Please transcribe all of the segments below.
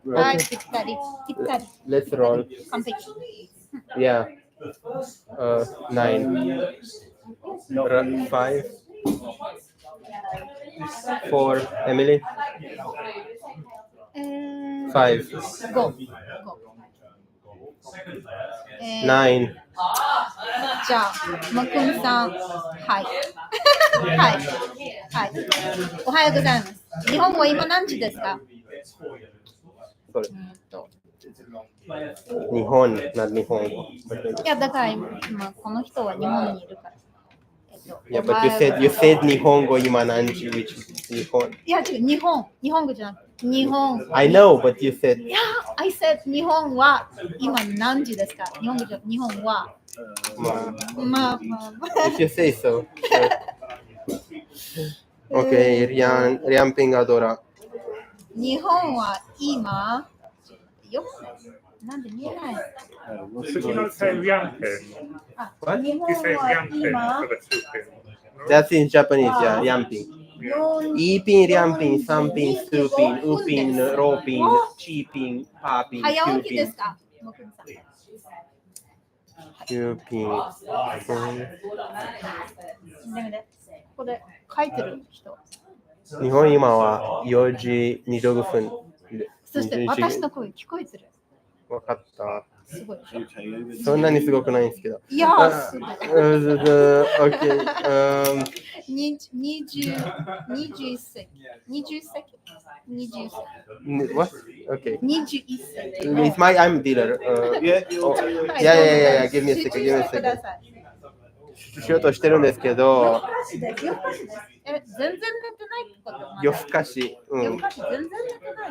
はい、ぴったり。ぴったり。 Let's roll. 完璧。 Yeah. 9. 5. 4. Emily. 5. 5。 9. じゃあ、もくんさん。はい。はい。はい。おはようございます。日本は今何時ですか？日本な日本語。いや、だから今この人は日本にいるから。Yeah, but you said 日本語今何時 which 日本。いや、違う、日本語じゃなくて、日本。I know, but you said. いや、I said 日本は今何時ですか？日本語じゃ、日本は。まあ。If you say so. Okay, Rian Ping adora. 日本は今、よなんで見えない？次の日本は今。That's in Japanese, yeah, Rianping. イーピン、リャンピン、サンピン、スーピン、ウーピン、ローピン、チーピン、パーピン、早起きですか？キューピン。ここで書いてる人。日本今は4時25分。そして私の声聞こえてる。わかった。すごい。そんなにすごくないんですけど。いや、すごい。Okay. 21世紀。What? Okay. 21世紀。It's I'm dealer. Yeah. Give me a second. しようとしてるんですけど。全然寝てないってこと？夜更かし。夜更かし全然寝てない。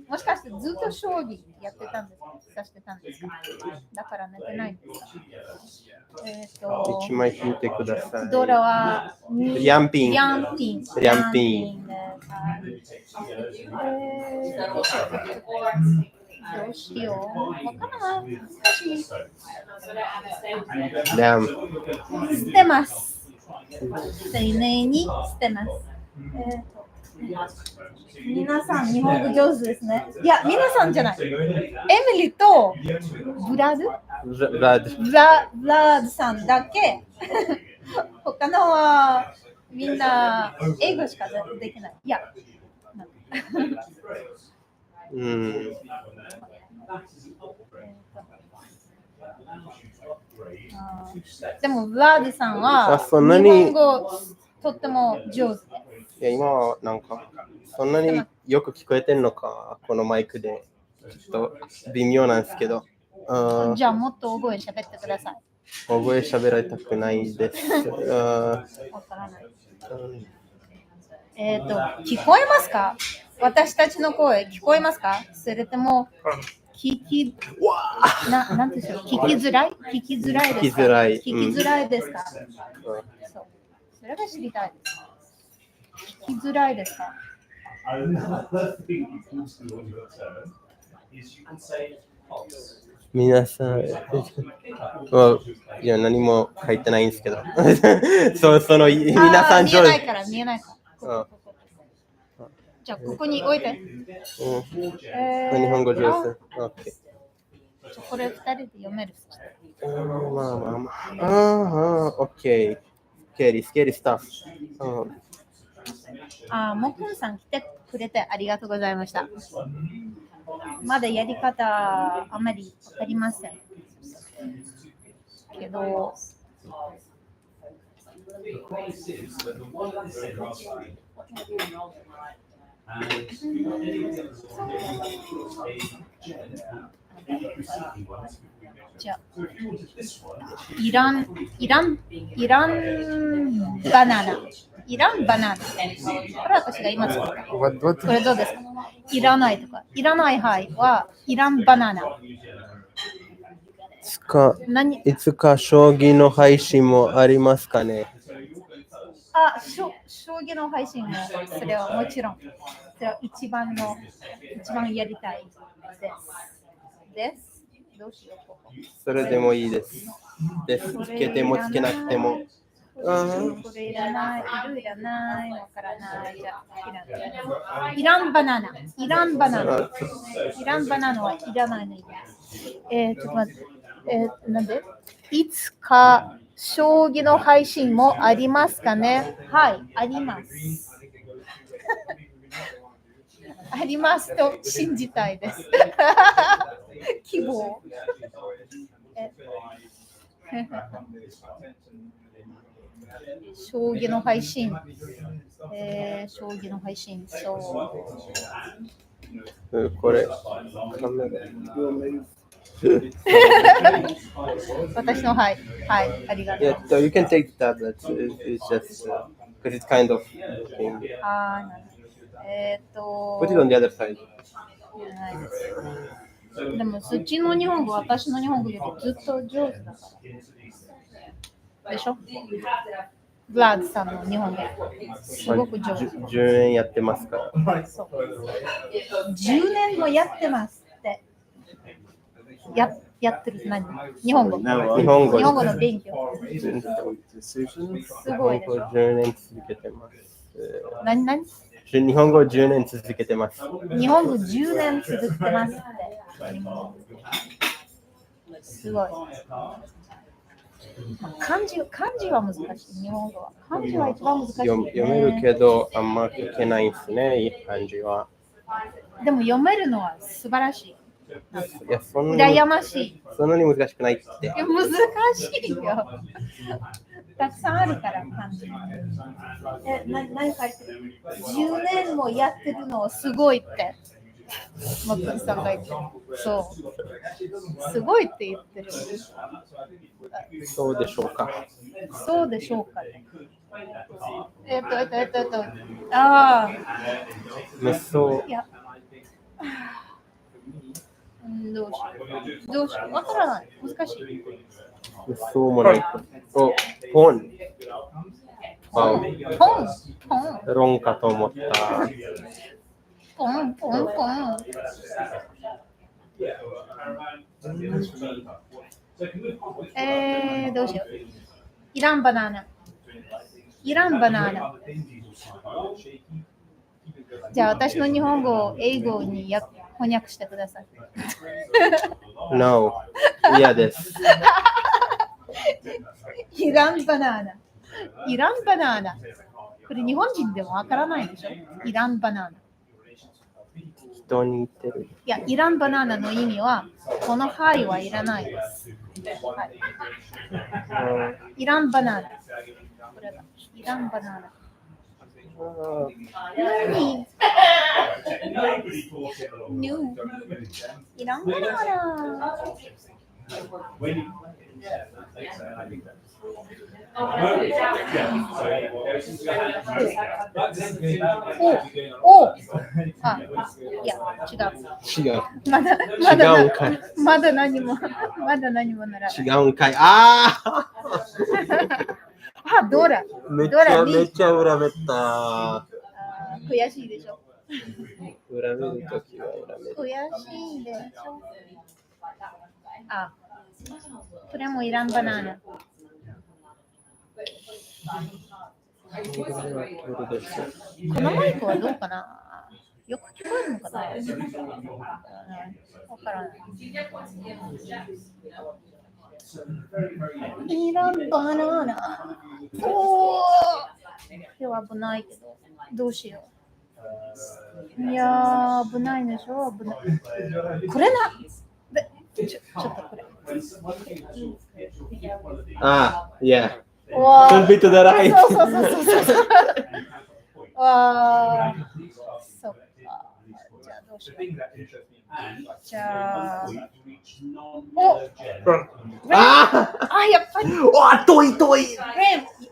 もしかしてずっと将棋やってたんですか？指してたんですか？だから寝てないんですか？1枚引いてください。ドラはリャンピン。どうしよう。わからない。捨てます。丁寧に捨てます。皆さん日本語上手ですね。いや、皆さんじゃない。エミリーとブラドさんだけ。他のはみんな英語しかできない。いや。でもブラドさんは日本語とっても上手。いや、今はなんかそんなによく聞こえてるのか、このマイクでちょっと微妙なんですけど。じゃあもっと大声喋ってください。大声喋られたくないです。わからない。聞こえますか？私たちの声聞こえますか？それともなんていうの？聞きづらいですか？そう。それが知りたいです。聞きづらいですか？皆さん、いや何も書いてないんですけど、その皆さん見えないから。じゃあここに置いて。日本語上手。これ2人で読める。OK。Scary stuff。もくんさん来てくれてありがとうございました。まだやり方あまりわかりませんけど、じゃあイランバナナ。これ私が今作った。これどうですか？いらないとか。いらないはイランバナナ。いつか将棋の配信もありますかね？将棋の配信もそれはもちろん。それは一番やりたいです。どうしよう。それでもいいです。つけてもつけなくても。これいらない、いらない、わからない。じゃあ、いらない。いらんバナナ。いらんバナナ。いらんバナナはいらないの。ちょっと待って。なんでいつか将棋の配信もありますかね？はい、あります。ありますと信じたいです。希望。将棋の配信。将棋の配信。これ、カメラ。私のはい、はい、ありがとう。Yeah, so you can take the tablet. It's just because it's kind of. あー、なるほど。Put it on the other side. でも、そっちの日本語、私の日本語よりずっと上手だから。でしょ？ブラッドさんの日本語、すごく上手。10年やってますから。そう。10年もやってますって。やってる何？日本語。日本語の勉強。すごいでしょ。10年続けてます。何？日本語10年続けてます。日本語10年続けてますって。すごい。漢字は難しい。日本語は。漢字は一番難しい、ね。読めるけど、あんま書けないですね、漢字は。でも読めるのは素晴らしい。いや、羨ましい。そんなに難しくないって。難しいよ。たくさんあるから漢字。何書いてる？ 10 年もやってるのはすごいって。マックスさんが言ってる。そう。すごいって言ってる。そうでしょうか。そうでしょうかね。ああ。めっそう。いや。どうしよう。わからない。難しい。そうもない。ポン。ロンかと思った。ポン。どうしよう。いらんバナナ。じゃあ私の日本語を英語に翻訳してください。No。嫌です。いらんバナナ。これ日本人でもわからないでしょ。いらんバナナ。人に言ってる。いや、いらんバナナの意味は、このはいはいらないです。はい、いらんバナナ。これだ。いらんバナナ。何？いらんバナナ。あ、いや、違う。まだ何もならない。違うんかい。あドラ。めっちゃ恨めた。悔しいでしょ。恨めるときは恨める。悔しいでしょ。これもいらんバナナ。このマイクはどうかな？よく聞こえるのかな？わからない。いらんバナナ。今日危ないけど、どうしよう。いやー、危ないでしょ。危ない。これな。ちょっとこれ。いや。わビットだらい。そう。わー、そっか。じゃあどうしよう。じゃあ。やっぱり。遠い。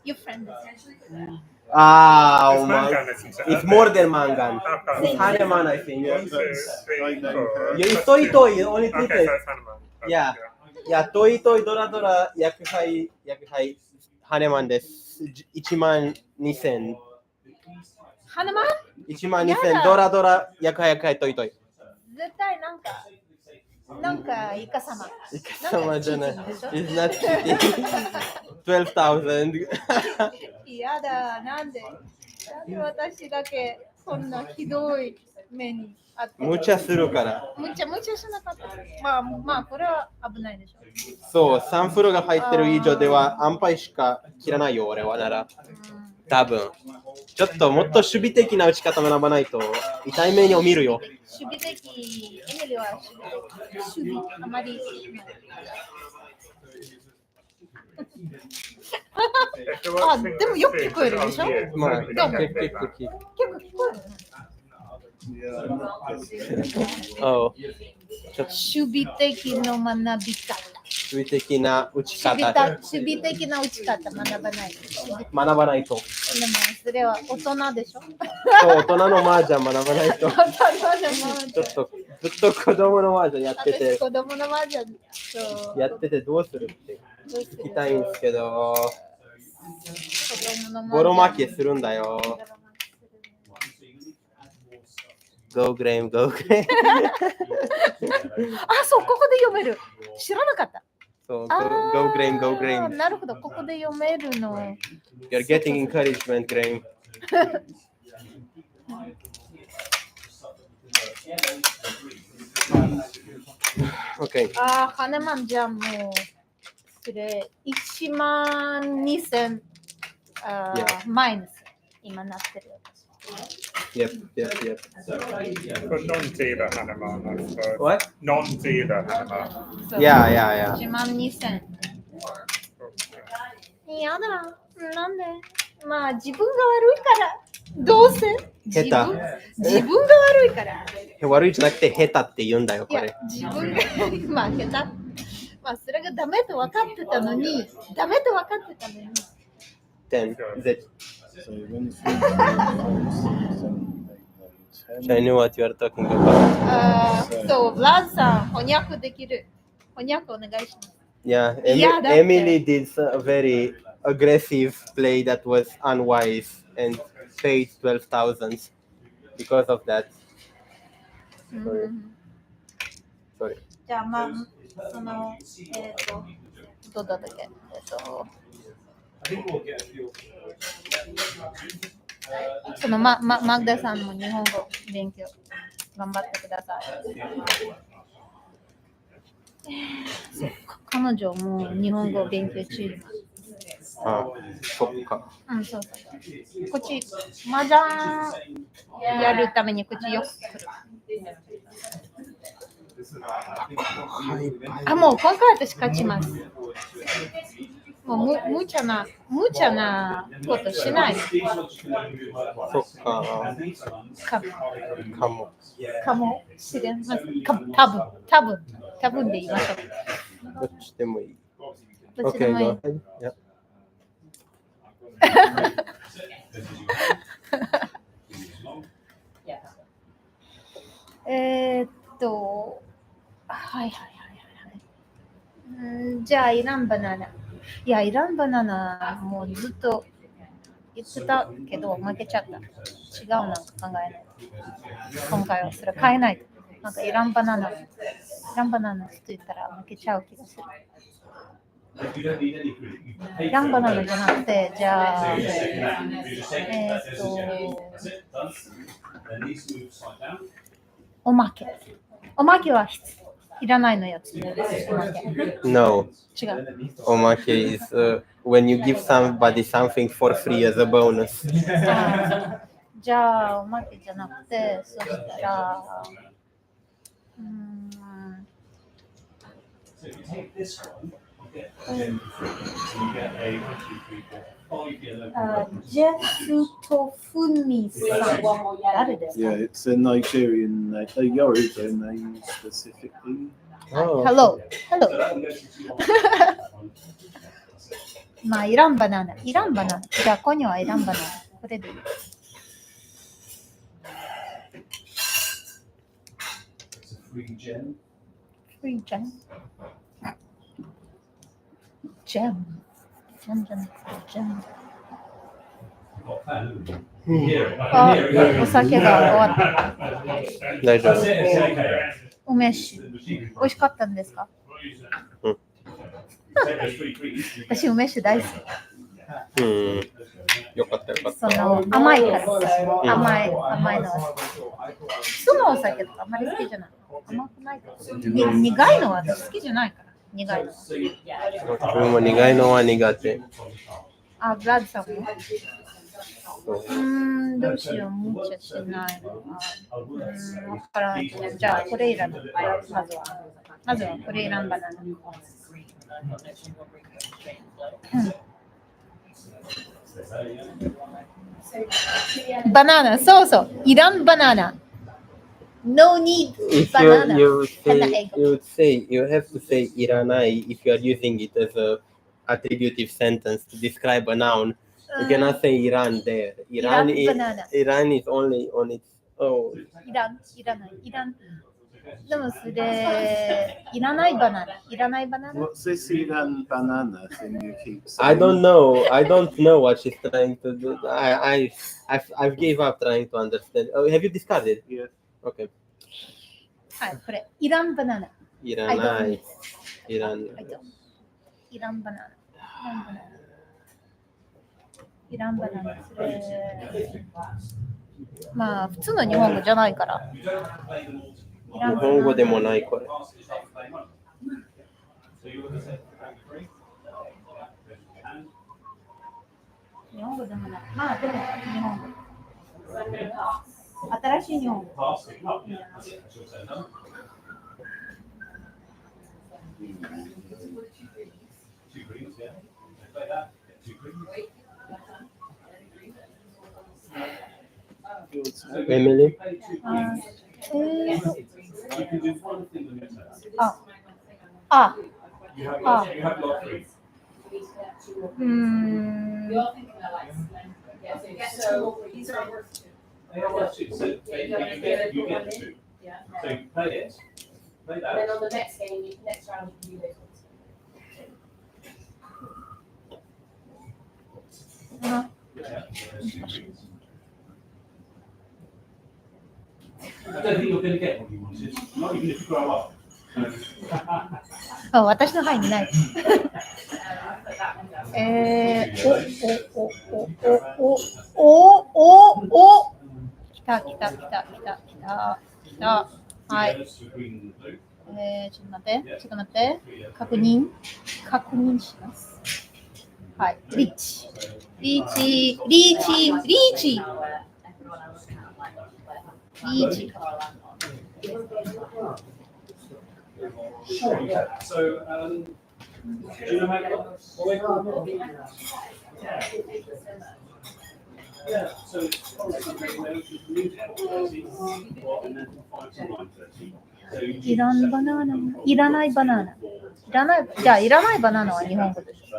Your friend. It's more than mangan. It's Haneman, I think. It's toy. Only toy. Yeah. トイドラ薬杯ハネマンです。12000。ハネマン ?12000 ドラ薬杯トイ。絶対なんかなんかイカ様。イカ様じゃない。It's not cheating. 12,000. 嫌だ、なんで私だけこんなひどい目にあって。無茶するから。無茶しなかった。まあ、これは危ないでしょ。そう、3風呂が入ってる以上では安牌しか切らないよ、俺はなら。多分。ちょっともっと守備的な打ち方学ばないと痛い目にを見るよ。守備的、エミリは守備、あまり。あ、でもよく聞こえるでしょ。まあ、結構聞こえる。守備的な学び方。守備的な打ち方。守備的な打ち方学ばない。学ばないと。でもそれは大人でしょ。そう、大人の麻雀学ばないと。ちょっとずっと子供の麻雀やってて。子供の麻雀やっててどうするって聞きたいんですけど、ボロ負けするんだよ。Go Graham, Go Graham. あ、そう、ここで読める。知らなかった。そう、Go Graham, Go Graham. なるほど、ここで読めるの。You're getting encouragement, Graham. Okay. あ、ハネマンじゃもう、それ、12,000マイナス、今なってる。Yep. But non-dealer Hanuman, I suppose. What? Non-dealer Hanuman. Yeah. 12,000。やだ、なんでまあ、自分が悪いから。どうせ自分が悪いから。悪いじゃなくて、下手って言うんだよ、これ。自分が、まあ、下手。まあ、それがダメと分かってたのに。10. I know what you are talking about. そう、ラズさん、翻訳できる。翻訳お願いします。Yeah, Emily did a very aggressive play that was unwise and paid 12,000 because of that. Sorry. じゃあ、まあ、その、どうだったっけそのマグダさんも日本語勉強頑張ってください。彼女も日本語勉強中。あ、そっか。そう。こっち麻雀やるためにこっちよく来る。あ、もう今回私勝ちます。もう無茶なことしない。そっか。かもしれん。多分で言いましょう。どっちでもいい。どっちでもいい。はい。じゃあイランバナナ。いや、イランバナナもうずっと言ってたけど負けちゃった。違うなんか考えない。今回はそれ変えない。なんかイランバナナって言ったら負けちゃう気がする。イランバナナじゃなくて、じゃあ、おまけはいらないのやつ。No. 違う。おまけ is when you give somebody something for free as a bonus. じゃあ、おまけじゃなくて、そしたら、ジェフトフミさんは誰ですか？ Yeah, it's a Nigerian, a Yoruba name specifically. Hello. まあ、イランバナナ。じゃあ、ここにはイランバナナ。これでいい。フリージェム。ジェムじゃなくてジェム。お酒が終わった。大丈夫。お梅酒。美味しかったんですか？うん。私、梅酒大好き。よかったよかっそた。の甘いからさ、甘いの。酢のお酒とかあんまり好きじゃない。甘くないから。苦いのは私好きじゃないから。苦いのは。自分も苦いのは苦手。あ、ブラッドさんもどうしよう、無茶しないのは。わからない。じゃあ、これいらない。まずはこれいらんバナナ。バナナ、そうそう、いらんバナナ。No need If banana. you have to say iranai if you are using it as a attributive sentence to describe a noun. You cannot say Iran there. Iran is only on its own. いらない。でもそれ、いらないバナナ。What's this Iran banana thing you keep saying? I don't know what she's trying to do. I've gave up trying to understand. Oh, have you discussed it? Yeah. Okay. はい、これ、いらんバナナ。いらない。いらんバナナ。それ、まあ、普通の日本語じゃないから。日本語でもないこれ。日本語でもない。まあ、でも日本語。新しい日本語。Emily? 私の範囲にない。来た。はい。ちょっと待って。確認します。はい。リーチ。いらないバナナ。じゃあ、いらないバナナは日本語でし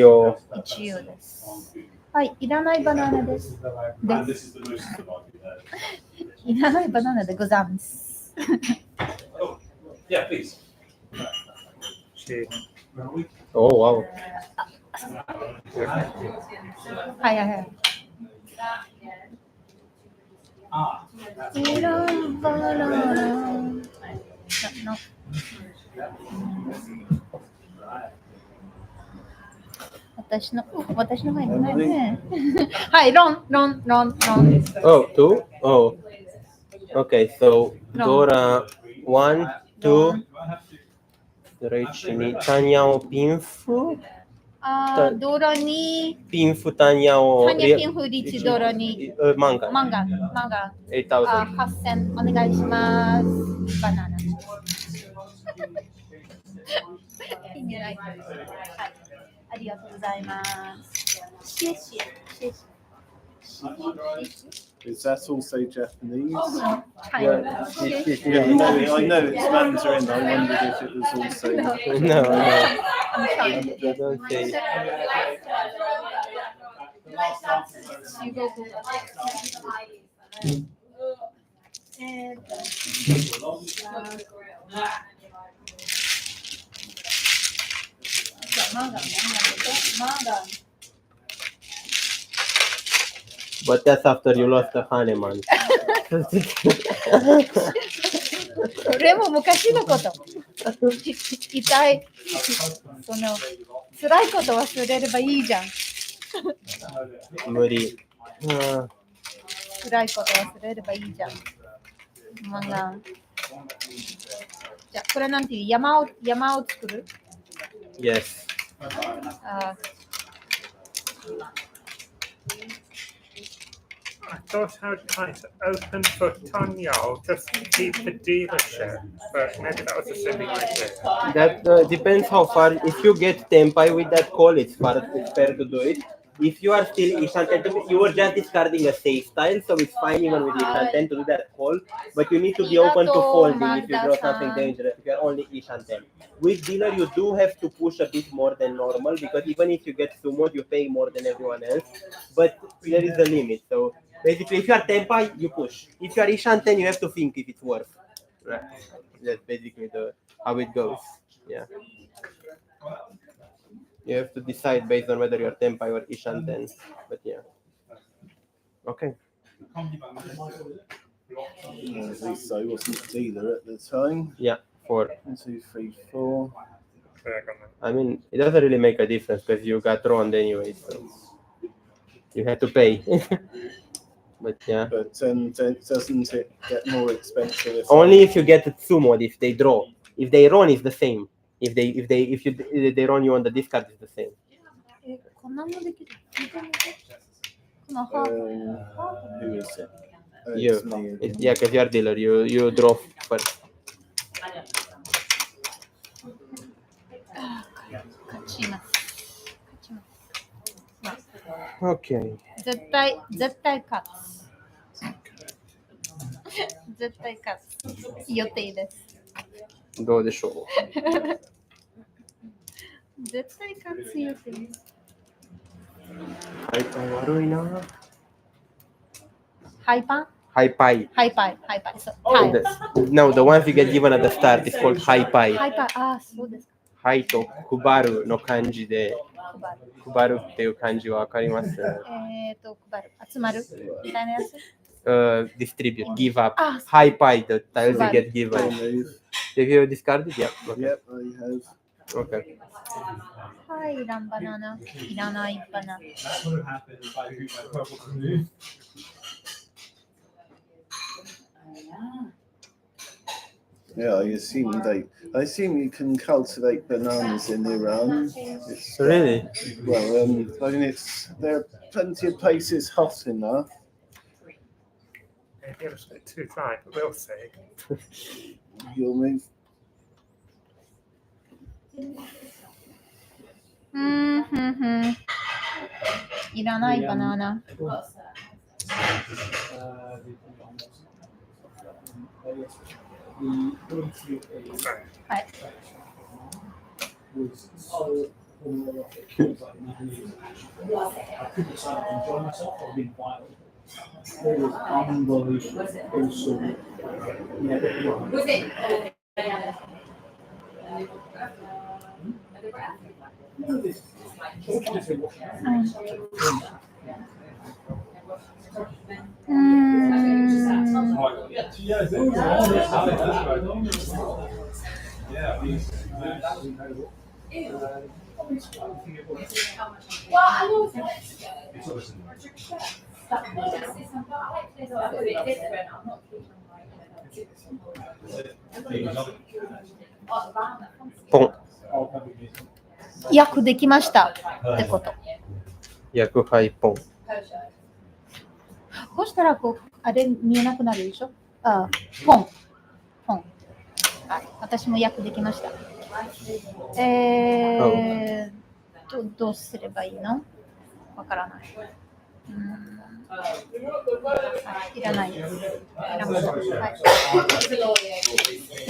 ょ。一応です。はい、いらないバナナです。いらないバナナでございます。Oh, wow. はい。いらんバナナ。私の前にないね。はい、ロン。Oh, two? Oh. Okay, so Dora 1, 2. Riichi Tanya Pinfu? Dora ni Pinfu Tanya Pinfu Riichi Dora ni Mangan. 8000 お願いします。バナナ。意味ない。はい。ありがとうございます。谢谢。Is that also Japanese? Yeah. I know it's Mandarin. I wondered if it was also. No. But that's after you lost the Hahnemann. それも昔のこと。痛い。その辛いこと忘れればいいじゃん。無理。辛いこと忘れればいいじゃん。漫画。じゃあ、これなんていう山を作る Yes. I thought I'd try to open for Tonyo just to keep the dealership, but maybe that was a silly idea. That depends how far. If you get tempai with that call, it's fair to do it. If you are still Ishanten, you were just discarding a safe tile, so it's fine even with Ishanten to do that call. But you need to be open to folding if you draw something dangerous. If you are only Ishanten. With dealer, you do have to push a bit more than normal because even if you get summoned, you pay more than everyone else. But there is a limit. So basically, if you are tempai, you push. If you are Ishanten, you have to think if it's worth. Right. That's basically how it goes. Yeah. You have to decide based on whether you're Tempai or Ishanten. But yeah. Okay. At least I wasn't a dealer at the time. Yeah, 4. 1, 2, 3, 4. I mean, it doesn't really make a difference because you got drawn anyway, so you had to pay. But yeah. But doesn't it get more expensive? Only if you get Tsumod, if they draw. If they run, it's the same. If they run you on the discard, it's the same. こんなもできる。このハー Who is it? You. It's me again. Yeah, because you're dealer. You draw first. 勝ちます。Okay. 絶対勝つ。絶対勝つ。予定です。どうでしょう。絶対勝つ予定です。ハイパイ悪いな。ハイパン High pie. So, high. No, the ones you get given at the start is called high pie. ハイパン、あ、そうですか。ハイと配るの漢字で、配るっていう漢字はわかります？配る。集まるみたいなやつ。Distribute, give up. High pie, the tiles you get given. Have you discarded? Yeah. Okay. Yep, I have. Okay. はい、いらんバナナ。いらないバナナ。Yeah, I assume you can cultivate bananas in Iran. Really? Well, I mean, there are plenty of places hot enough. Maybe it was a bit too dry, but we'll see. You'll move. いらないバナナ。はい。ポン。訳できましたってこと。薬杯ポン。こうしたらこうあれ見えなくなるでしょ。あ、ポン。はい、私も訳できました。どうすればいいの？わからない。いらないです。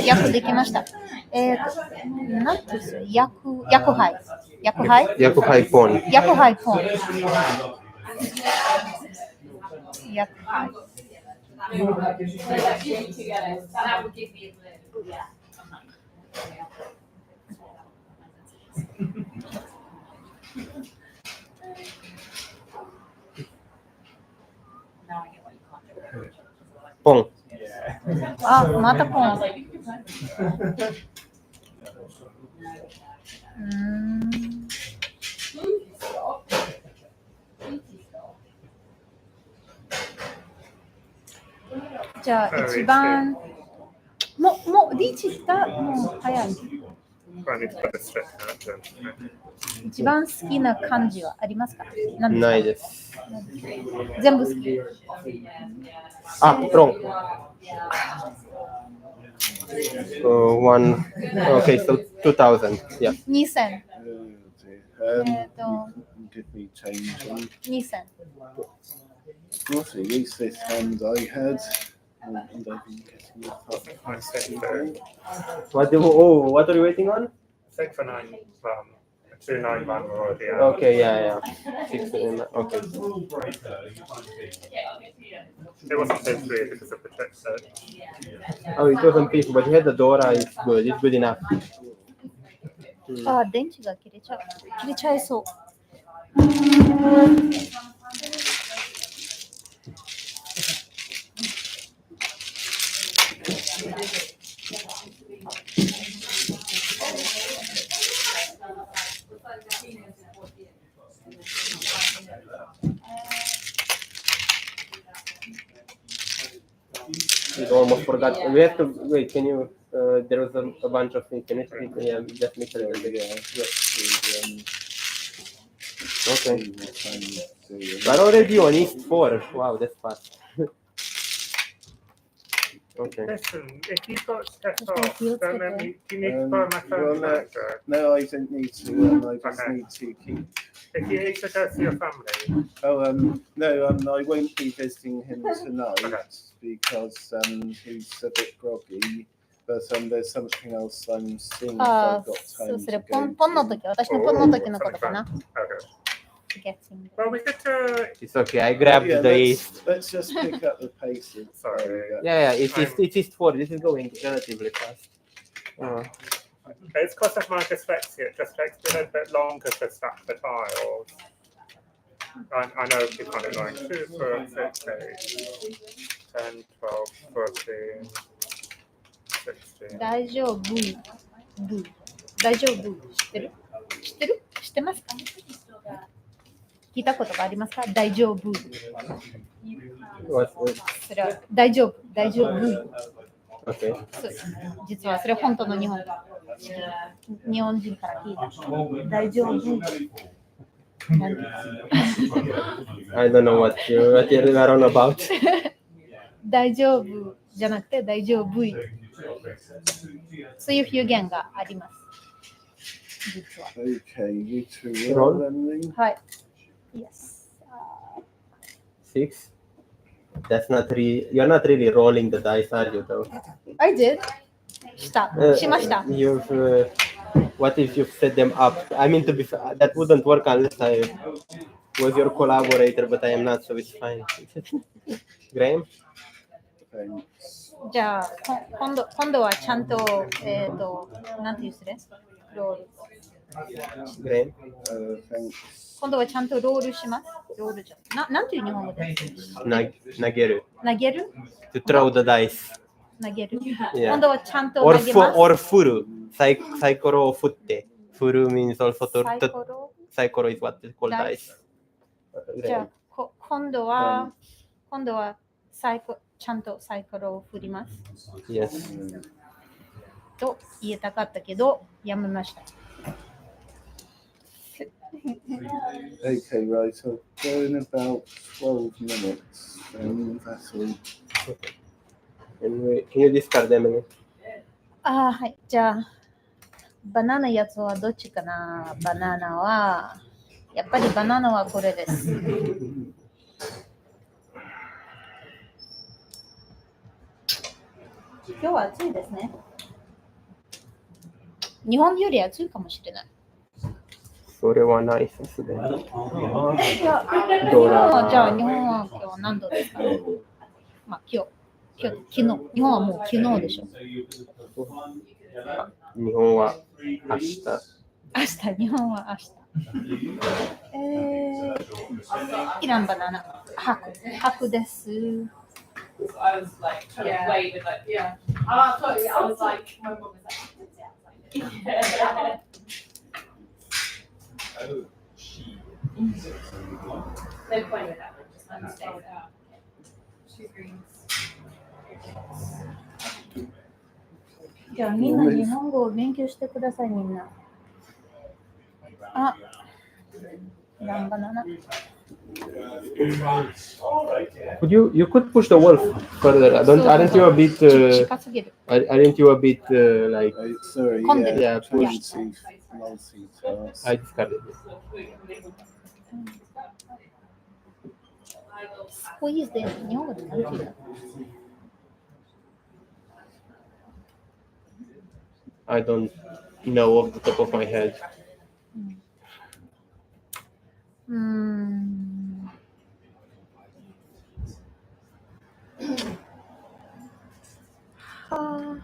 訳できました。なんていうの？訳杯ポン。ポン。あ、またポン。じゃあ一番もうリーチがもう早い。一番好きな漢字はありますか？ないです。全部好き。あ、ロン。One. Okay, so 2000. Yeah. 2000。Did we change them? 2000。Not at least this hand I had. And I've been getting it up. What are you waiting on? 291 were already out. Okay, yeah. 6, okay. It wasn't so free because of the trick search. Oh, it wasn't peaceful, but you had the Dora. It's good. It's good enough. あ、電池が切れちゃいそう。We almost forgot. We have to wait. Can you? There was a bunch of things. Can you? Yeah, just make sure. Okay. But already on East 4. Wow, that's fast. Okay. Listen, if you've got step off, then you need to borrow my phone charger. No, I don't need to. I just need to keep. If you need to go to your family. Oh, no, I won't be visiting him tonight because he's a bit groggy. But there's something else I'm seeing if I've got time to go. ポンの時、私のポンの時のことかな。Well, we could. It's okay. I grabbed the East. Let's just pick up the paces. Sorry. Yeah. It's East 4. This is going relatively fast. It's because of my dyslexia. It just takes me a little bit longer to stack the tiles. I know it's kind of like 2, 4, 6, 8, 10, 12, 14, 16. 大丈夫。大丈夫。知ってる？知ってますか？聞いたことがありますか？大丈夫。それは大丈夫。Okay. そうですね。実はそれ本当の日本人から聞いた。大丈夫。I don't know what you're on about. 大丈夫じゃなくて大丈夫。そういう表現があります。実は。Okay, you two roll then. はい。Yes. 6. That's not really. You're not really rolling the dice, are you? Though. I did. しました。You've. What if you've set them up? I mean, to be that wouldn't work unless I was your collaborator, but I am not, so it's fine. Graham? Thanks. じゃあ今度はちゃんとなんて言うすれ？ロール。Graham? Thanks. 今度はちゃんとロールします。ロールじゃん。なんていう日本語です？投げる。投げる？ To throw the dice. 投げる。Yeah. 今度はちゃんと投げます。or 振る。サイコロを振って。振る means also to サイコロ is what is called dice. じゃあ今度はちゃんとサイコロを振ります。Yes. と言えたかったけどやめました。Okay, right. I'll go in about 12 minutes. That's all. Can you discard them again? はい。じゃあバナナやつはどっちかな？バナナはやっぱりバナナはこれです。今日は暑いですね。日本より暑いかもしれない。それはないさすがに。じゃあ日本は今日何度ですか？まあ昨日、日本はもう昨日でしょ。日本は明日。日本は明日。イランバナナ、白です。So I was like trying to wave it like I was like my mom was like yeah. No point with that one, just understand that. She agrees. じゃあみんな日本語を勉強してくださいみんな。あ、いらんバナナ。You could push the wolf further. Aren't you a bit 近すぎる。aren't you a bit like Sorry, Content. yeah, trying pushed. to multitask. I discarded it. Squeeze で日本語で何て言うの？ I don't know off the top of my head. はあ。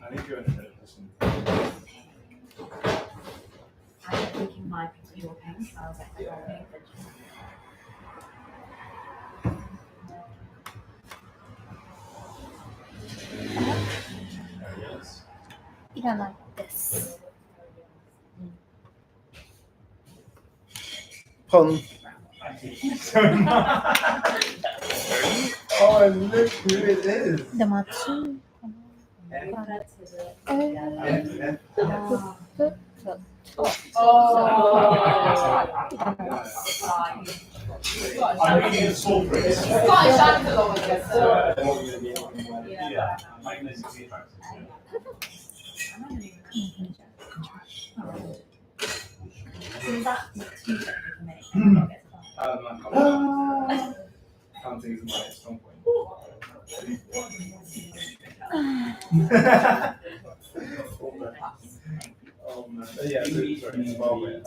I think you're in a better position. I was thinking my your pen, so I was like, oh, okay. いらないです。Pun. Oh, look who it is. でも私かI'm reading a small print. Yeah, magnetic attractors. Counting is my strong point. Yeah, sorry, Zimbabwe.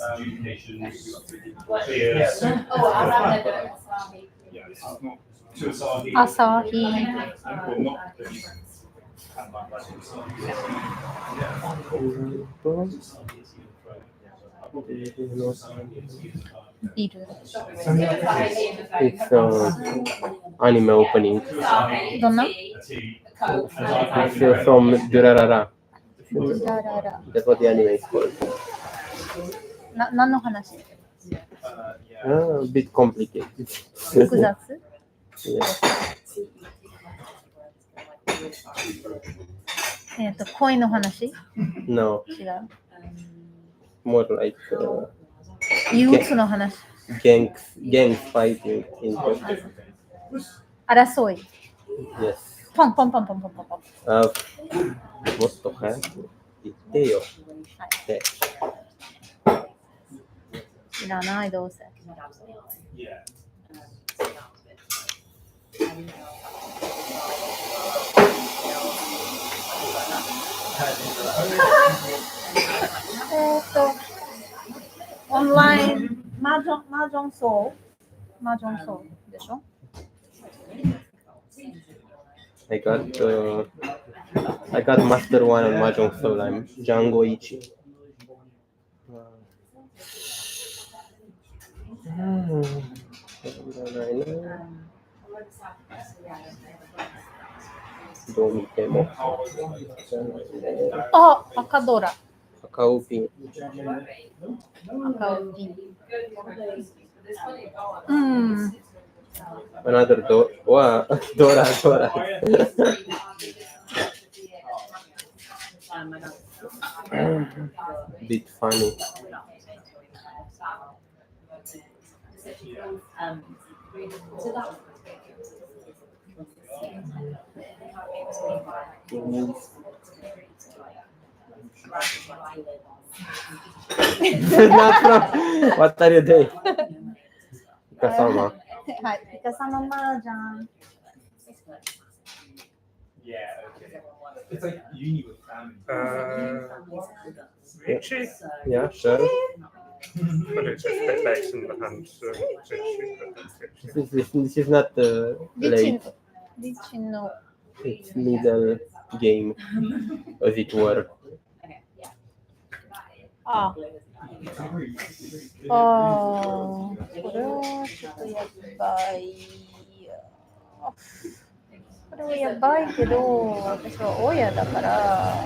Yes. Oh, I love that. Yeah, this is not to Asahi. 朝日。 Well, notビール。 It's anime opening. どんな？ It's from Durarara. ラララ。 That's what the anime is called. 何の話？ A bit complicated. 複雑？ Yeah. 恋の話？ No, 違う。 more like 憂鬱の話。 gangs fighting in Tokyo. 争い。 Yes. ポンポンポンポンポンポンポン。もっと早く言ってよ。で、いらないどうせ。 Yeah. オンラインマージョン層でしょ？ I got Master 1 on Mahjong Soul. I'm Django Ichi.あ、赤ドラ。赤尾ピン。赤尾ピン。うん。 Another Dora. Bit funny. Not from. What are you doing? Kasama. はい、イカサママージャン。 Yeah, okay. It's like uni with family. Riichi? Yeah, sure. But it's just a bit late in the hand. So This is not Riichi late. Riichi no. It's middle game, as it were. ああ、これはちょっとやばい。これはやばいけど、私は親だから、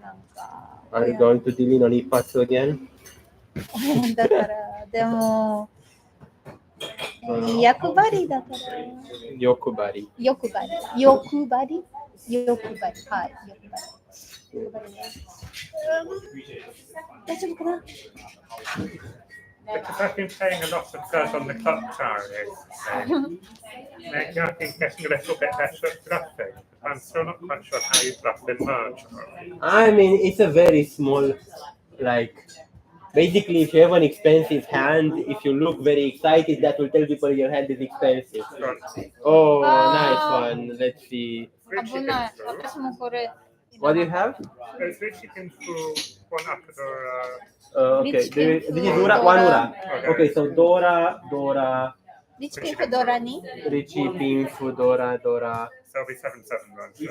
なんか。Are you going to deal in on Ipatsu again? 親だから、でも、役張りだから。欲張り。欲張り。欲張り。欲張り。はい、欲張り。大丈夫かな Because I've been playing a lot of Girls on the Clock Charlie, maybe I've been getting a little bit better at bluffing. I'm still not quite sure how you bluff in Mahjong. I mean, it's a very small, like, basically, if you have an expensive hand, if you look very excited, that will tell people your hand is expensive. Oh, nice one. Let's see. 危ない。私もこれ。 What do you have? It's Riichi one up Okay, this is Dora, one Ura. Okay, so Dora. Riichi Pink Dora ni? Riichi Pink Dora. So it'll be 7-7 run. So.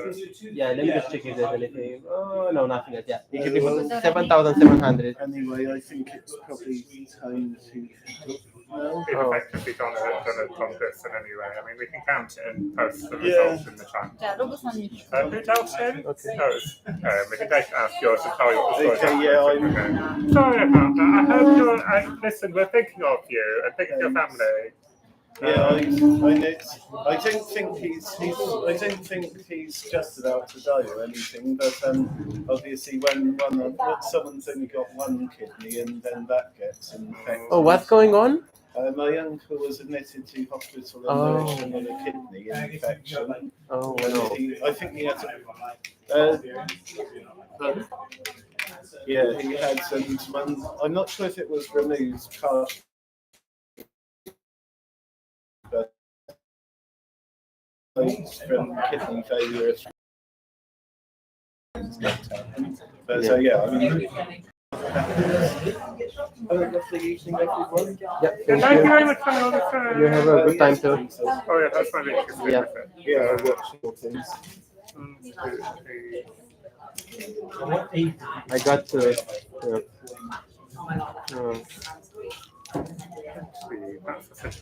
Yeah, let me just check if there's anything. Oh, no, nothing yet. Yeah, Riichi Pink 7,700. Anyway, I think it's probably time to. We've effectively done a comparison anyway. I mean, we can count it and post the results in the chat. じゃあ、ロブさんに。 Who dealt in? Okay. We can go to ask yours and tell you what the Okay, yeah, I'm. okay. Sorry about that. I hope you're. Listen, we're thinking of you and thinking of your family. Yeah, I don't think he's just about to die or anything, but obviously when someone's only got one kidney and then that gets infected. Oh, what's going on? My uncle was admitted to hospital and with a kidney infection. Oh, And no. I think he had. Yeah, he had some. I'm not sure if it was removed but from kidney failure. But so yeah, I mean. Have a lovely evening, everyone. Yeah, Thank you very much for all the You have a good time too. Oh yeah, that's my Riichi. Yeah. Yeah, I watch all things. I got to.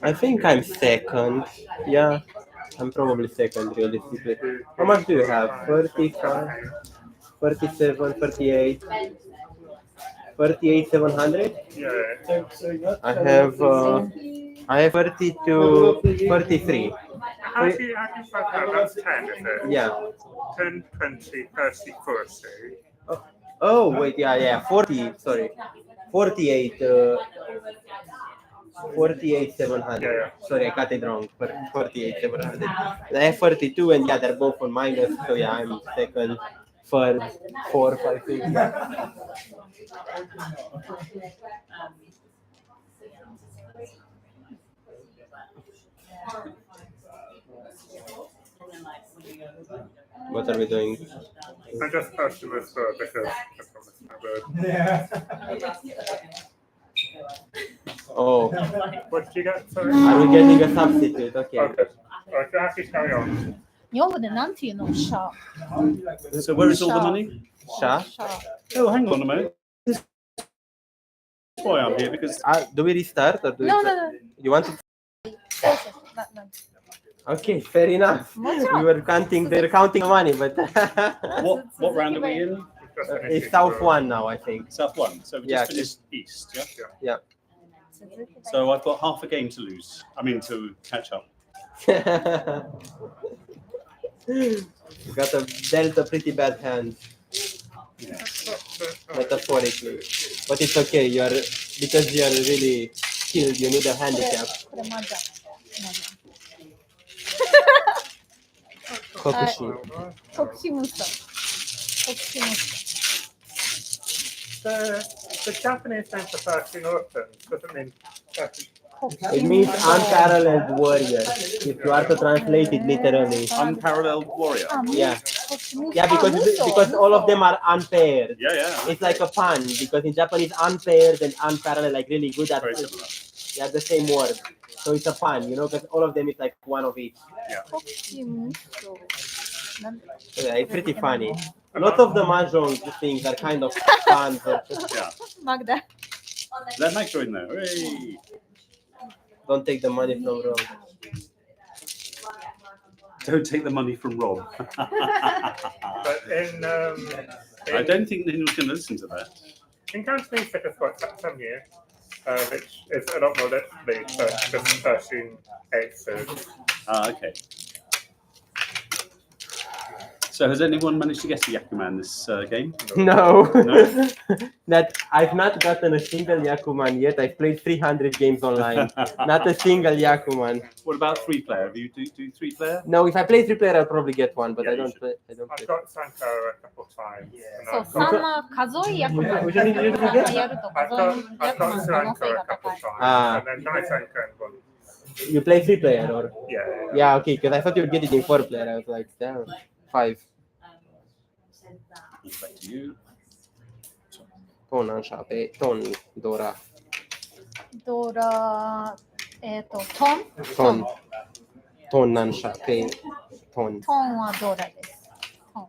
I think I'm second. Yeah, I'm probably second realistically. How much do you have? 35, 37, 38, 38, 700? Yeah. I have 32, 33. How do you work out? That's 10, is it? Yeah. 10, 20, 30, 40. Oh, wait, yeah, 40, sorry. 48, 48, 700. Yeah. Sorry, I got it wrong. 48, 700. I have 42, and yeah, they're both on minus. So yeah, I'm second, third, 4, 5, 6. What are we doing? I'm just posting this because I promised my word. Yeah. Oh, What did you get? Sorry. are we getting a substitute? Okay. Okay. Alright, so happy to carry on. 日本語でなんていうのシャ So where is all the money? Sha? シャ Oh, hang on a minute. This is why I'm here because Do we restart or do we No, start? no, no. You want to? なんて Okay, fair enough. We were counting. They're counting money, but what round are we in? it's South one now, I think. South one. So we Yeah, just finished east, yeah? 続けて So I've got half a game to lose. I mean to catch up. Got dealt a pretty bad hand, metaphorically. But it's okay. Because you're really skilled. You need a handicap. これマジャン Kokushi. 国士ムスタ国士ムス The Japanese name for 13 orphans doesn't mean 13. It means unparalleled warrior. If you are to translate it literally. Unparalleled warrior. タ Yeah. 国士ムス Yeah, because all of them are unpaired. Yeah, yeah. It's like a pun because in Japanese unpaired and unparalleled like really good at Very similar. yeah the same word. So it's a pun, because all of them is like one of each. ポキムソ。なんだ Yeah, it's pretty funny. Lots of the mahjong things are kind of fun. Yeah. マグダ。 Let Max join there. Hooray! Don't take the money from Rob. Don't take the money from Rob. But I don't think anyone's going to listen to that. in Cantonese, they just got some here, which is a lot more literally, but just 13 aces. Okay. So has anyone managed to guess the Yakuman this game? No. No? That I've not gotten a single Yakuman yet. I've played 300 games online. Not a single Yakuman. What about 3-player? Do you do 3-player? No, if I play 3-player, I'll probably get one, but Yeah, I you don't should. play. I don't I've play. got Sanko a couple of times. And そう、 I've 3 got, は数え役満 Which one did you do again? やると I've 数 got, え I've 役満 got の可能 Sanko 性 a が couple 高 of い。 times. Ah. And then Nice Sanko and one. You play 3-player, or? Yeah. Yeah, okay, because I thought you would get it in 4-player. I was like, damn, 5. Back to you. トンナンシャーペ、トンドラ、ドラ、トントン、トンナンシャーペ、トン。トンはドラです。トン。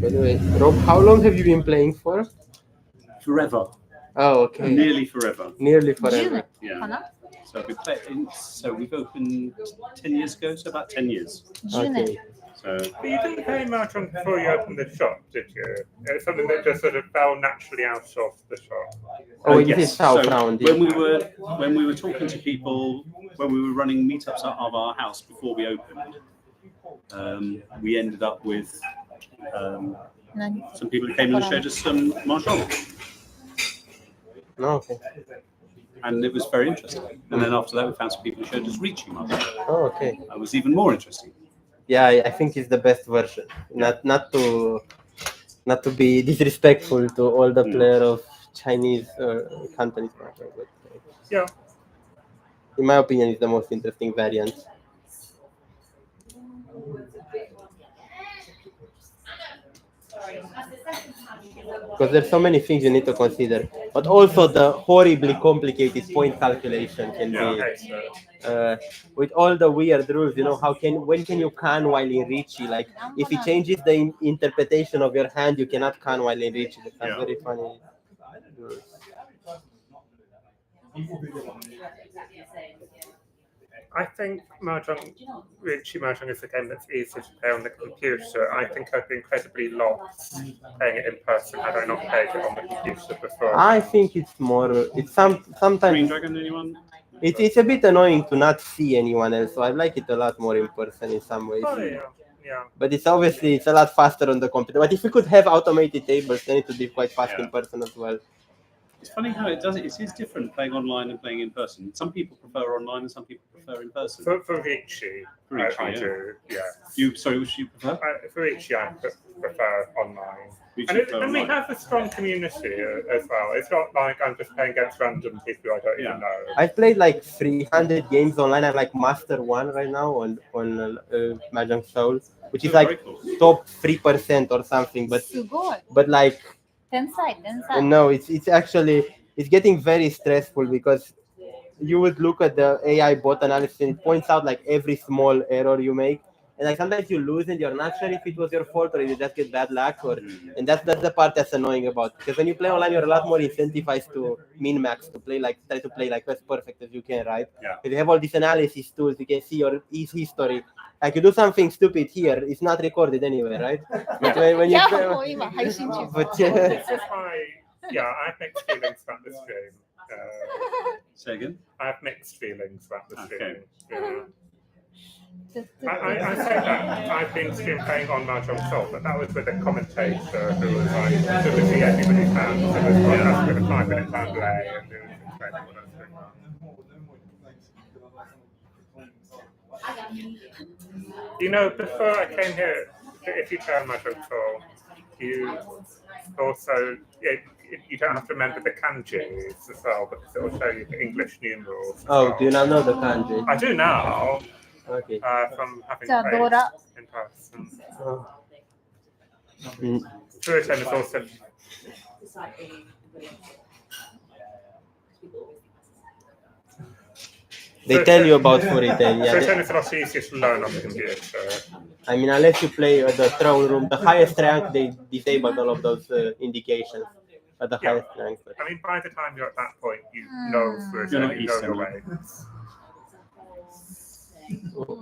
By the way, Rob, how long have you been playing for? Forever. Oh, okay. Nearly forever. Nearly 10 forever. 年 Yeah. かな So we've opened 10 years ago, so about 10 years. 10年 Okay. So But you didn't play Mahjong before you opened the shop, did you? It's something that just sort of fell naturally out of the shop. Oh, yes. this is how So round. when we were talking to people, when we were running meetups out of our house before we opened, we ended up with 何 some people who came and showed us some mahjong, No, okay. and it was very interesting. And then after that, we found some people who showed us Riichi Mahjong. Oh, okay. That was even more interesting. Yeah, I think it's the best version. Not to be disrespectful to all the player of Chinese or Cantonese mahjong, but Yeah. in my opinion, it's the most interesting variant. Because there's so many things you need to consider, but also the horribly complicated point calculation can Yeah, be. okay, so. With all the weird rules, when can you can while in Riichi? Like, if it changes the interpretation of your hand, you cannot can while in Riichi. That's Yeah. very funny. I think Riichi Mahjong is a game that's easy to play on the computer. I think I'd be incredibly lost playing it in person had I not played it on the computer before. I think it's more. It's Green sometimes. Dragon, anyone? It's a bit annoying to not see anyone else. So I like it a lot more in person in some ways. Oh, yeah. Yeah. But it's a lot faster on the computer. But if we could have automated tables, then it would be quite fast Yeah. in person as well. It's funny how it does it. It is different playing online and playing in person. Some people prefer online and some people prefer in person. For Riichi, For Riichi, I yeah. do, yeah. Which you prefer? For Riichi, I prefer online. Which And, you prefer and we online? have a strong community as well. It's not like I'm just playing against random people I don't Yeah. even know. I've played like 300 games online. I'm like Master 1 right now on Mahjong Soul, which is Oh, like very cool. top 3% or something. すごい But like 天才天才 no, it's actually it's getting very stressful because you would look at the AI bot analysis and it points out like every small error you make. And like sometimes you lose and you're not sure if it was your fault or you just get bad luck and that's the part that's annoying about, because when you play online you're a lot more incentivized to min-max, to try to play like as perfect as you can, right? Yeah. If you have all these analysis tools, you can see your history. Like you do something stupid here, it's not recorded anyway, right? But when い you や play, もう今配信中 but yeah. This is why, yeah, I have mixed feelings about this game. Say again. I have mixed feelings about this Okay. game. Yeah. I say that I've been stream playing on Mahjong Soul, but that was with a commentator who was like, so to see everybody's hands, so it was broadcast with a 5-minute time delay, and it was explaining what I was doing wrong. You know, before I came here, if you play on Mahjong Soul, you also, you don't have to remember the kanjis as well because it will show you the English numerals. as Oh, well. do you not know the kanji? I do now Okay. from having じゃあドラ played in person. Oh. Mm. Furiten is also They tell you about Furiten, yeah. Furiten is a lot easier to learn on the computer. I mean, unless you play at the throne room, the highest rank, they disabled all of those indications at the Yeah. highest rank. But I mean, by the time you're at that point, you know Furiten, you know your ways.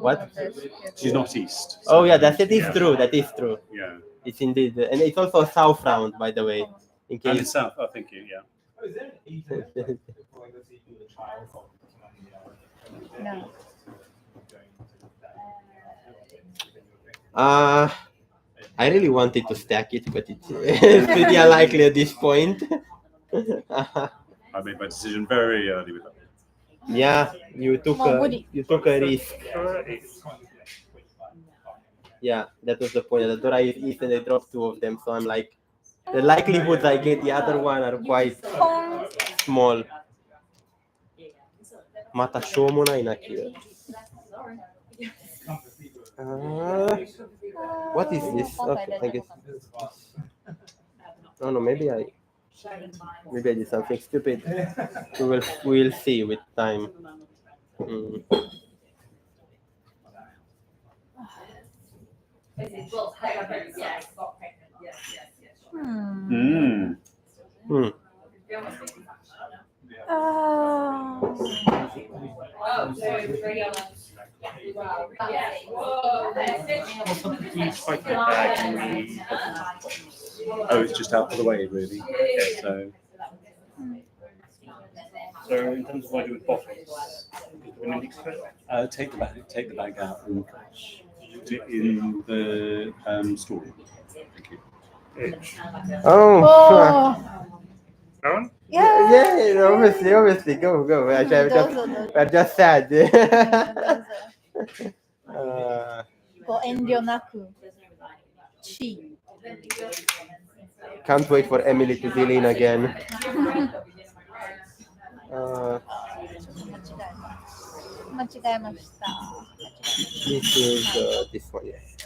what? She's not east. Oh yeah, that is Yeah. true. That is true. Yeah. It's indeed, and it's also south round, by the way, in And in case. south, oh, thank you. Yeah. No. I really wanted to stack it, but it's pretty unlikely at this point. I made my decision very early with that. Yeah, you took a risk. Yeah, that was the point. The Dora is east and they dropped two of them, so I'm like, the likelihoods I get the other one are quite small. Mata shomonai na kiyo. What is this? Okay, I guess. Oh no, maybe I did something stupid. We'll see with time. Oh, it's just out of the way, really. So in terms of what I do with bottles, take the bag out and put it in the store. Thank you. Oh. No? Yeah, obviously, go. We're just sad. ご遠慮なく。チ Can't wait for Emily to deal in again. This is this one, yes.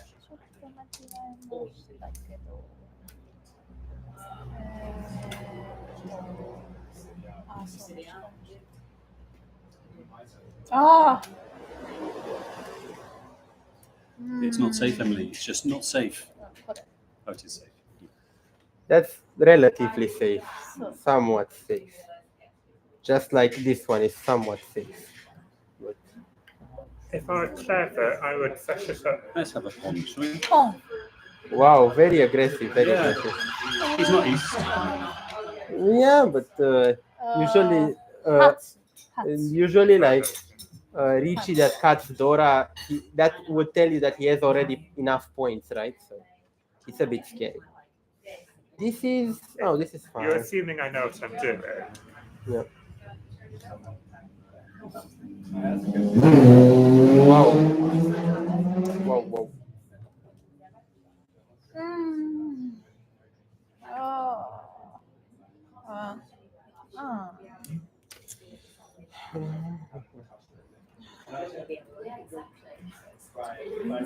It's not safe, Emily. It's just not safe. Oh, it is safe. That's relatively safe, somewhat safe. Just like this one is somewhat safe. But if I were clever, I would set it up. Let's have a pond, shall we? Wow, very aggressive, very aggressive. He's not east. Yeah, but usually like Riichi that cuts Dora, that would tell you that he has already enough points, right? So it's a bit scary. This is fine. You're assuming I know what I'm doing. Yeah. Wow.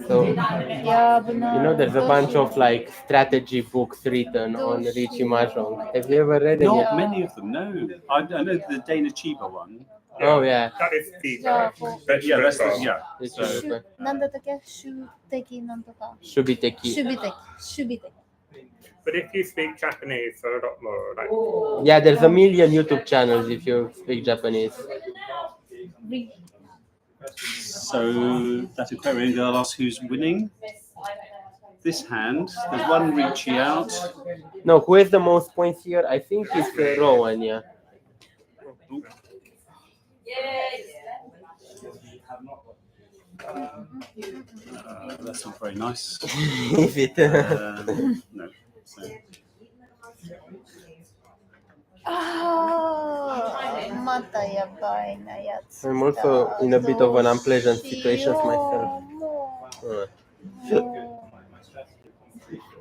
So, there's a bunch of like strategy books written on Riichi Mahjong. Have you ever read any? Not many of them, no. I know the Dana Chiba one. Oh yeah. That is the But yeah, that's the, yeah. So, なんだったっけ主的なんとか Shubiteki. 守備的 But if you speak Japanese, there are a lot more like. Yeah, there's a million YouTube channels if you speak Japanese. So that Aquarian girl asks who's winning. This hand, there's one Riichi out. No, who has the most points here? I think it's Rowan, yeah. That's not very nice. Is it? No. So. I'm also in a bit of an unpleasant situation myself.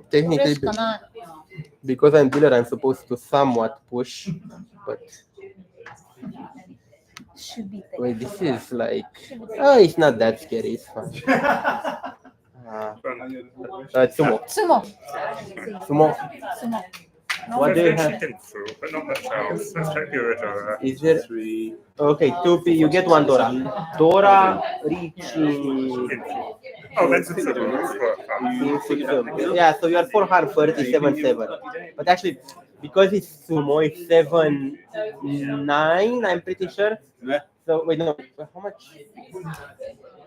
Technically, Because I'm dealer, I'm supposed to somewhat push, but should be there. wait, this is like, oh, it's not that scary. It's fine. Sumo. Sumo. Sumo. Sumo. What do you have? Hinsu, but not much else. Let's check your Dora. Is there? Three. Okay, 2P. You get 1 Dora. Dora, Riichi. Oh, that's the Yeah, so you are 437.7. But actually, because it's sumo, it's 7.9. I'm pretty sure. Yeah. So wait, no. How much?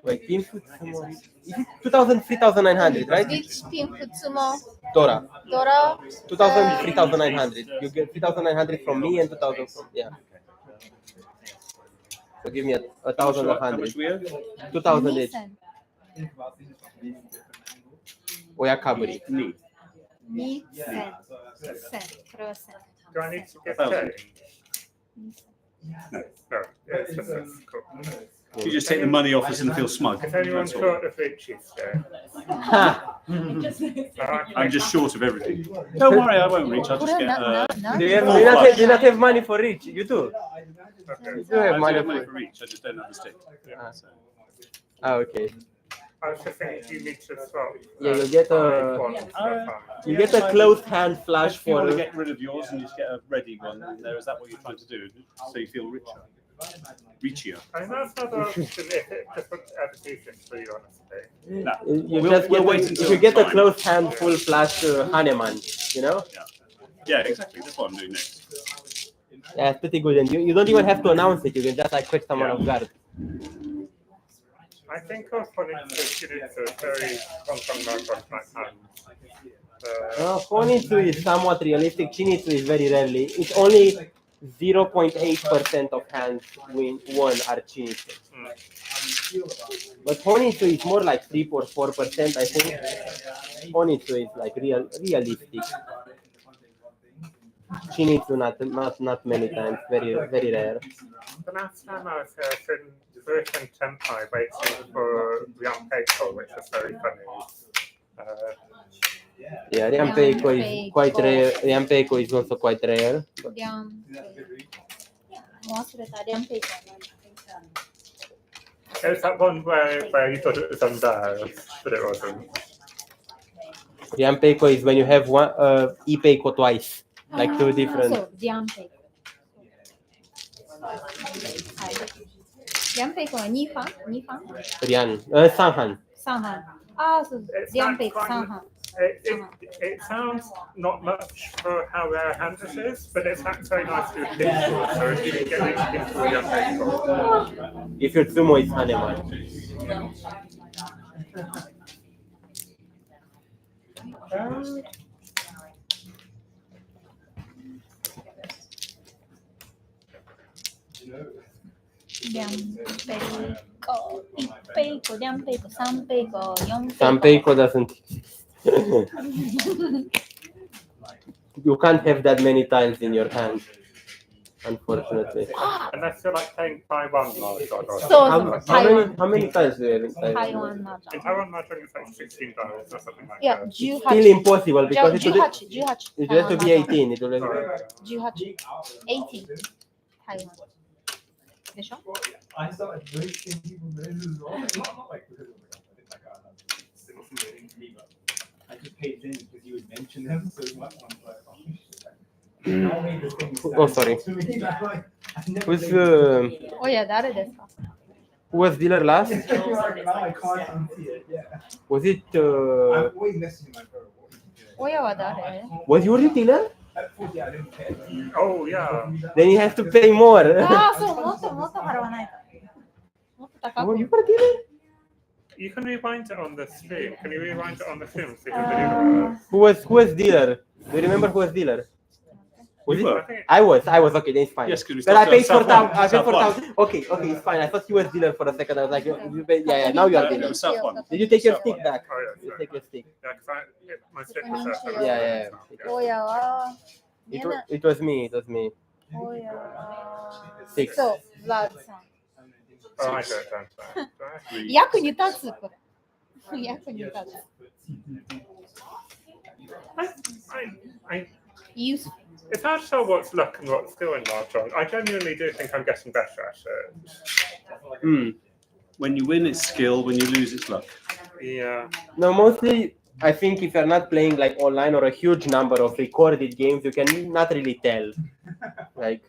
Wait, pin foot sumo. Is it 3,900, right? Which pin foot sumo? Dora. Dora. 3,900. You get 3,900 from me and 2,000 from So give me a 1,100. 2,000 each. Oyakaburi. Knee. 2,000. これは1000。 Do I need to get Thousand. paid? No, it's just that's cool. You just take the money off us and feel smug. Is anyone That's all. short of Riichi's there? I'm just short of everything. Don't worry, I won't reach. I'll こ just れ get. はな、Do youな、do not have money for Rich? You do. Okay. You do have I money have money for. for reach. I just don't have the stick. So. Okay. I was just thinking you need to swap. Yeah, you get a you get a closed hand flash If you want to for. get rid of yours and just get a ready one in there, is that what you're trying to do? So you feel richer? Richier? I mean, that's not an option if it just looks advantageous for you, honestly. No. You We'll- just we'll get wait if until you get a time. closed hand full flash Haneman, you know? Yeah, exactly. That's what I'm doing next. Yeah, it's pretty good, and you don't even have to announce it. You can just like catch someone off guard. I think also it's a very Hong Kong like hand. Honitsu is somewhat realistic. Chinitsu is very rarely. It's only 0.8% of hands won are Chinitsu. But Honitsu is more like 3 or 4%, I think. Honitsu is like realistic. Chinitsu not many times, very rare. The last time I was here, I was in version Senpai waiting for Rian Peiko, which was very funny. Yeah, Rian Peiko is quite rare. Rian Peiko is also quite rare. But リャンペイ。忘れた、リャンペイか。 It was that one where you thought it was unbalanced, but it wasn't. Rian Peiko is when you have one E-Peiko twice, like two そ different. う、リャンペイ。はい。リャンペイコは2ファン ?2 ファン Rian, Sanhan. 3ファン。ああ、そう、リャンペイコ3ファン。 It sounds not much for how rare a hand this is, but it's actually nice to do. So if you can get it into Rian Peiko. If your sumo is Haneman. リャンペイコ、1ペイコ、リャンペイコ、3ペイコ、4ペイコ。 Some Peiko doesn't. You can't have that many tiles in your hand, unfortunately. Unless you're like playing Taiwan Mahjong or So, How many tiles do you have in Taiwan? 台湾マージャ In ン。 Taiwan Mahjong, it's like 16 dollars or something like いや、 that. Still 18。 impossible じゃあ because it 18、18。 has to be 18. It will 18。18。台湾。でしょ I started roasting people noses as well. Not like because of the I just paid attention because you would mention them so much. Oh, sorry. Who's Oya, 誰ですか who was dealer last? Now I can't unsee it. Yeah. Was it I'm always messaging my bro. 親は誰 was you the dealer? At 40, I didn't care. Oh, yeah. Then you have to pay more. ああ、そう、もっと払わないと。もっと高 Oh, く。 you were a dealer? You can rewind it on the stream. Can you rewind it on the stream so you can video it? Who was dealer? Do you remember who was dealer? Was You it? were. I was okay, then it's fine. Yes, 'cause we But I stopped paid at South 4,000. One. I paid South 4,000. Okay, it's fine. I thought you was dealer for a second. I was like, you paid, yeah, now you are dealer. South One. Did you take your South stick One. back? Oh, yeah, You sorry. take your stick. Yeah, because my stick was there. Yeah. 親は、 It was me. 親は、 Six. そう、ラーズさん。 Oh, I got it down. Sorry. 役に立つ、これ。役に立つ。Useful. It's hard to tell what's luck and what's skill in Mahjong. I genuinely do think I'm getting better at it. When you win, it's skill. When you lose, it's luck. Yeah. No, mostly I think if you're not playing like online or a huge number of recorded games, you can not really tell. Like,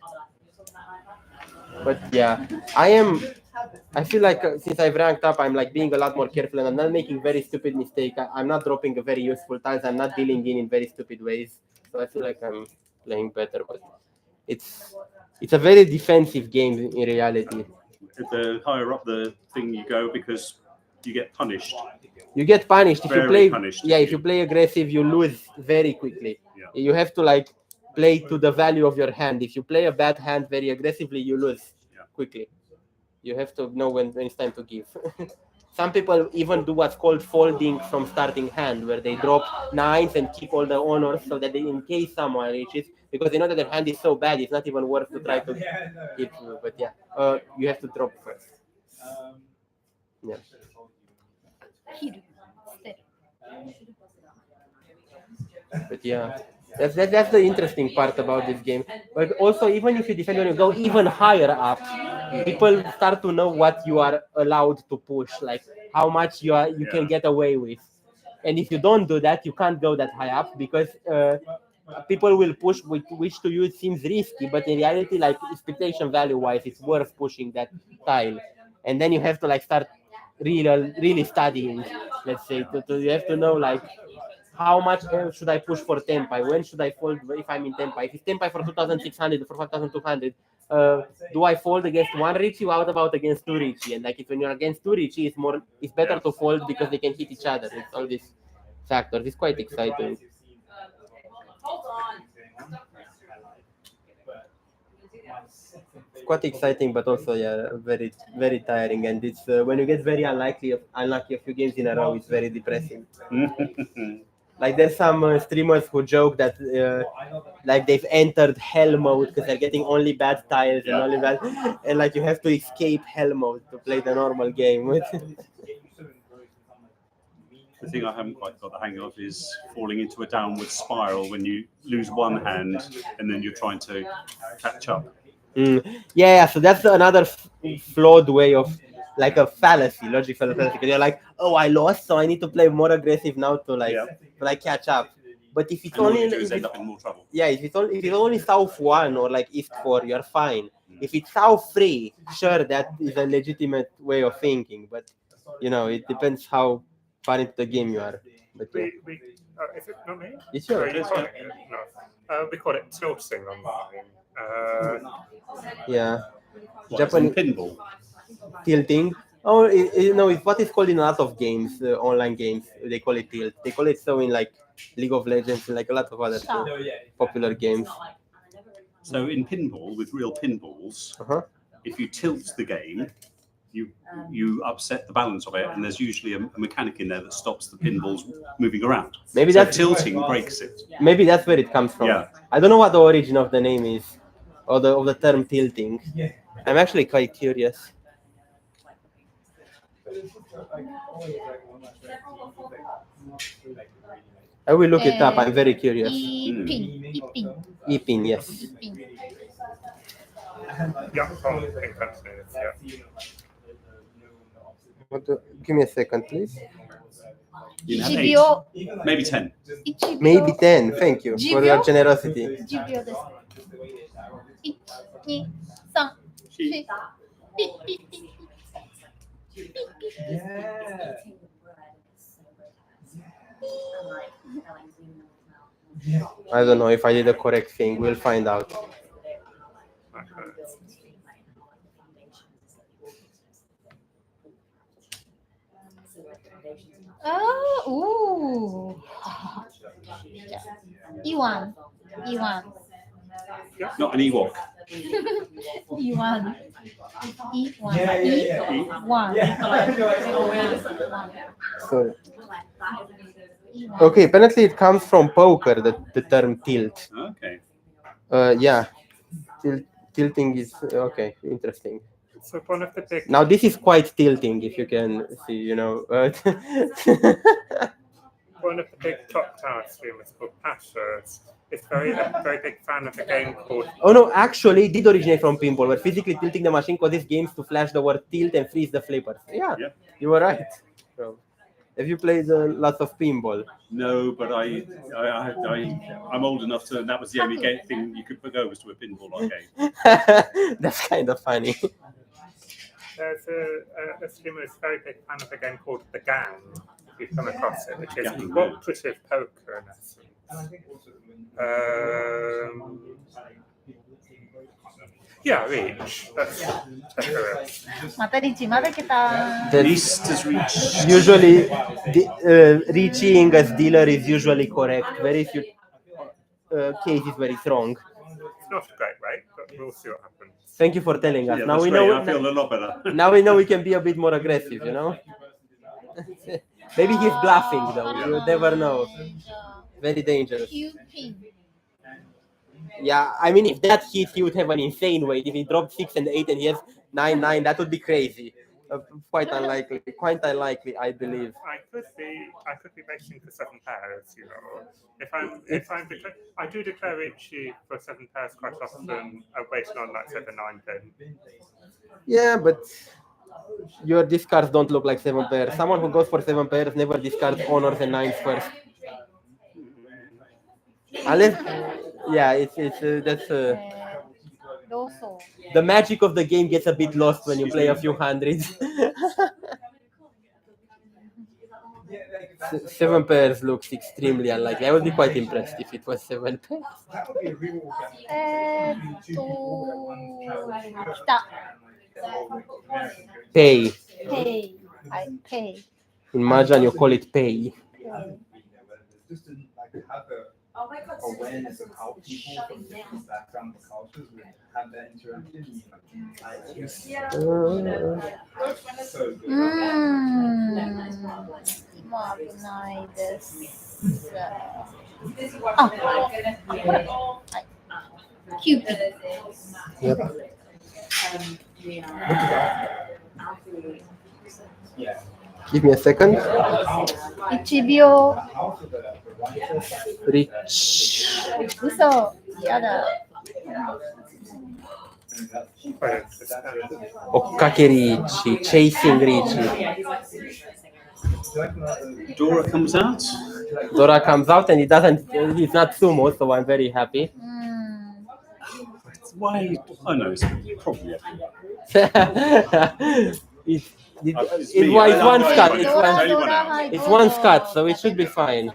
but yeah, I feel like since I've ranked up, I'm like being a lot more careful and I'm not making very stupid mistakes. I'm not dropping a very useful tiles. I'm not dealing in very stupid ways. So I feel like I'm playing better. But it's a very defensive game in reality. The higher up the thing you go, because you get punished. You get punished if you play. Punished, Yeah, if you play aggressive, you lose very quickly. Yeah. You have to like play to the value of your hand. If you play a bad hand very aggressively, you lose quickly. You have to know when it's time to give. Some people even do what's called folding from starting hand, where they drop nines and keep all the honors so that in case someone reaches, because they know that their hand is so bad, it's not even worth to try to hit. But yeah, you have to drop first. Yeah. But yeah, that's the interesting part about this game. But also, even if you defend when you go even higher up, people start to know what you are allowed to push, like how much you can get away with. And if you don't do that, you can't go that high up because people will push which to you seems risky, but in reality, like expectation value wise, it's worth pushing that tile. And then you have to like start really studying. Let's say you have to know like how much should I push for Tempai? When should I fold if I'm in Tempai? If it's Tempai for 2,600 or for 5,200, do I fold against one Riichi? What about against two Riichi? And like if when you're against two Riichi, it's better to fold because they can hit each other. It's all these factors. It's quite exciting. It's quite exciting, but also very very tiring. And it's when you get very unlucky a few games in a row, it's very depressing. Like there's some streamers who joke that like they've entered hell mode because they're getting only bad tiles and only bad, and like you have to escape hell mode to play the normal game. The thing I haven't quite got the hang of is falling into a downward spiral when you lose one hand and then you're trying to catch up. Yeah, so that's another flawed way of like a fallacy, logic fallacy. Because you're like, oh, I lost, so I need to play more aggressive now to like catch up. But if it's only end up in more trouble. Yeah, if it's only South 1 or like East 4, you're fine. If it's South 3, sure, that is a legitimate way of thinking. But it depends how far into the game you are. But is it not me? It's yours. No. We call it tilting online. Yeah. Japanese pinball. Tilting. Oh, it's what is called in a lot of games, online games. They call it tilt. They call it so in like League of Legends and like a lot of other popular games. So in pinball, with real pinballs, if you tilt the game, you upset the balance of it, and there's usually a mechanic in there that stops the pinballs moving around. Maybe that's tilting breaks it. Maybe that's where it comes from. Yeah. I don't know what the origin of the name is, or of the term tilting. I'm actually quite curious. I will look it up. I'm very curious. Ipin, yes. Give me a second, please. Maybe 10. Maybe 10. Thank you for your generosity. I don't know if I did the correct thing. We'll find out. Oh, Iwan. Not an Ewok. Iwan. Sorry. Okay, apparently it comes from poker, the term tilt. Okay. Yeah. Tilting is okay, interesting. So one of the big... Now this is quite tilting, if you can see, one of the big top tower streamers called Pasha. It's a very big fan of a game called. Oh no, actually, it did originate from pinball, where physically tilting the machine causes games to flash the word tilt and freeze the flippers. Yeah, you were right. So, have you played lots of pinball? No, but I'm old enough to. That was the only thing you could go was to a pinball arcade. That's kind of funny. There's a streamer who's a very big fan of a game called The Gang. If you've come across it, which is cooperative poker in essence. Yeah, Riichi. That's またリーチまだ来た。 Least as reach. Usually, reaching as dealer is usually correct. Very few cases where it's wrong. It's not great, right? But we'll see what happens. Thank you for telling us. Yeah, Now we great. know. I feel a lot better. Now we know we can be a bit more aggressive, you know? Maybe he's bluffing though, you never know. Very dangerous. Yeah, I mean, if that hit, he would have an insane weight. If he dropped 6 and 8 and he has 9, 9, that would be crazy. Quite unlikely, I believe. I could be racing for 7 pairs, you know. I do declare Riichi for 7 pairs quite often. I'm waiting on like 7, 9 pin. Yeah, but your discards don't look like 7 pairs. Someone who goes for 7 pairs never discards honors and 9s first. Unless, yeah, that's the magic of the game gets a bit lost when you play a few hundreds. 7 pairs looks extremely unlikely. I would be quite impressed if it was 7 pairs. 来た。 Pay. Pay. I pay. In Mahjong, you call it pay. Just to have awareness of how people from different backgrounds and cultures would have that interaction. So good. もう危ないです。あ、はい。キューピー。Yep. Give me a second. 1秒。Reach. 嘘。やだ。Okkake Riichi. Chasing Riichi. Dora comes out. Dora comes out and he's not sumo, so I'm very happy. Why? I know, it's probably it's one cut. It's one cut, so it should be fine.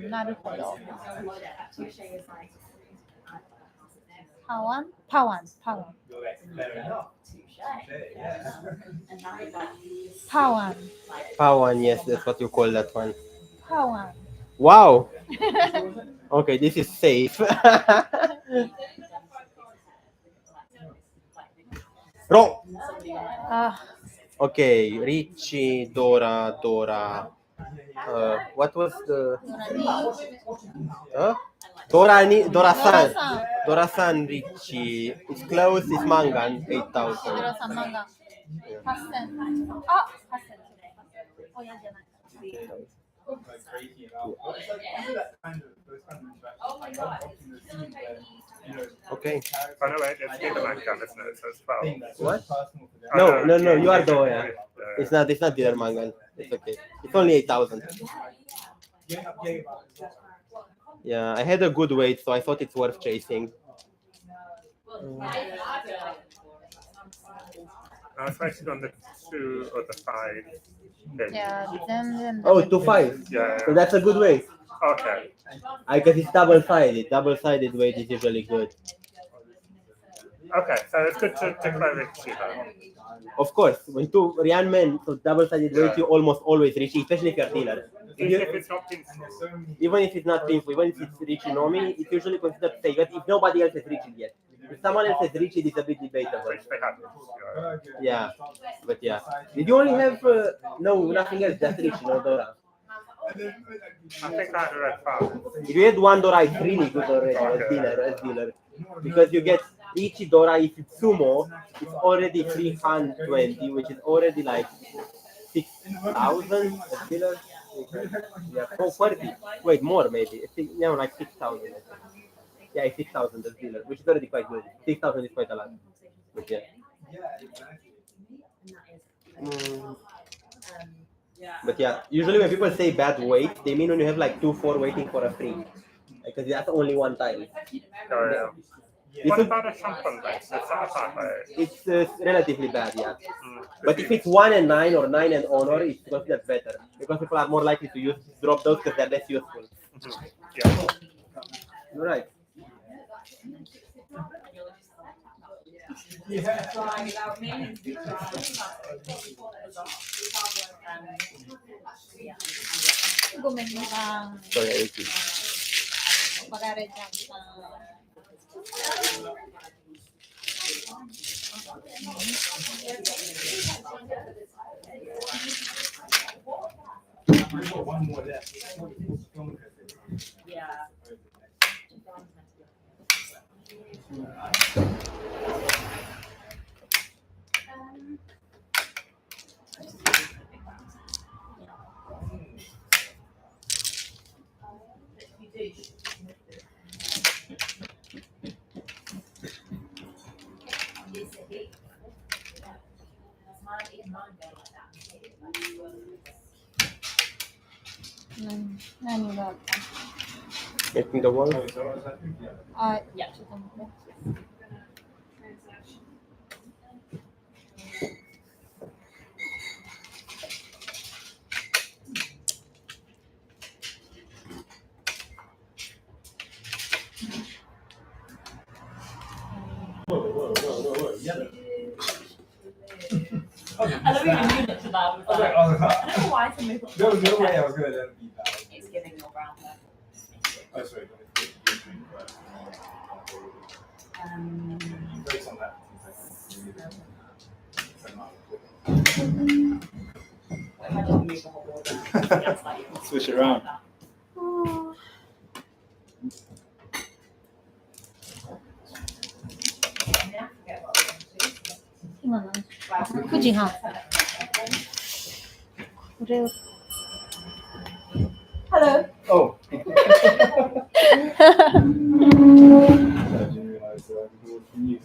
なるほど。パワン、パワン、パワン。パワン。 Pawan, yes, that's what you call that one. パワン。 Wow. Okay, this is safe. Wrong. Okay, Riichi, Dora. What was the? Dora-san, Riichi. It's close. It's Mangan, 8,000. ドラさん漫画。8000。あ、8000。親じゃない。 Okay. Oh, no, wait, it's the Mangan, isn't it? So it's 12. What? Oh, No, you are Doya. It's not the Mangan. It's okay. It's only 8,000. Yeah, I had a good weight, so I thought it's worth chasing. I was waiting on the 2 or the 5. Yeah, then. Oh, 2-5. Yeah. So that's a good weight. Okay. I guess it's double-sided. Double-sided weight is usually good. Okay, so it's good to declare Riichi though. Of course, when 2 Ryan men, so double-sided weight, you almost always reach, especially if you're dealer. Even if it's not painful. Even if it's not painful, even if it's Riichi Nomi, it's usually considered safe. But if nobody else has reached it yet. If someone else has reached it, it's a bit debatable. Which they haven't. Yeah, but yeah. Did you only have, no, nothing else, just Riichi, no Dora? I think I had a red 5. If you had 1 Dora, it's really good already as dealer. Because you get Riichi Dora, if it's sumo, it's already 320, which is already like 6,000 as dealers. Yeah, 440. Wait, more maybe. I think no, like 6,000. Yeah, 6,000 as dealer, which is already quite good. 6,000 is quite a lot. But yeah. But yeah, usually when people say bad weight, they mean when you have like 2-4 waiting for a free, because that's only one time. Oh, yeah. What about a shampoo base? Is that a bad way? It's relatively bad, yeah. But if it's 1 and 9 or 9 and honor, it's considered better because people are more likely to drop those because they're less useful. Yeah. You're right. Gomenna. Sorry, I repeat. Pagare dyan. One more there. Yeah. Nani ga atta? Making the wall. Yeah. ちょっと待って。I don't even knew that to that. I was like, I don't know why some people. There was no way I was going to let him eat that. It's giving your brown there. Oh, sorry. Focus on that. I just move the whole board. Switch it around.今の9時半。これを。Hello. Oh. I didn't realize that I was from you.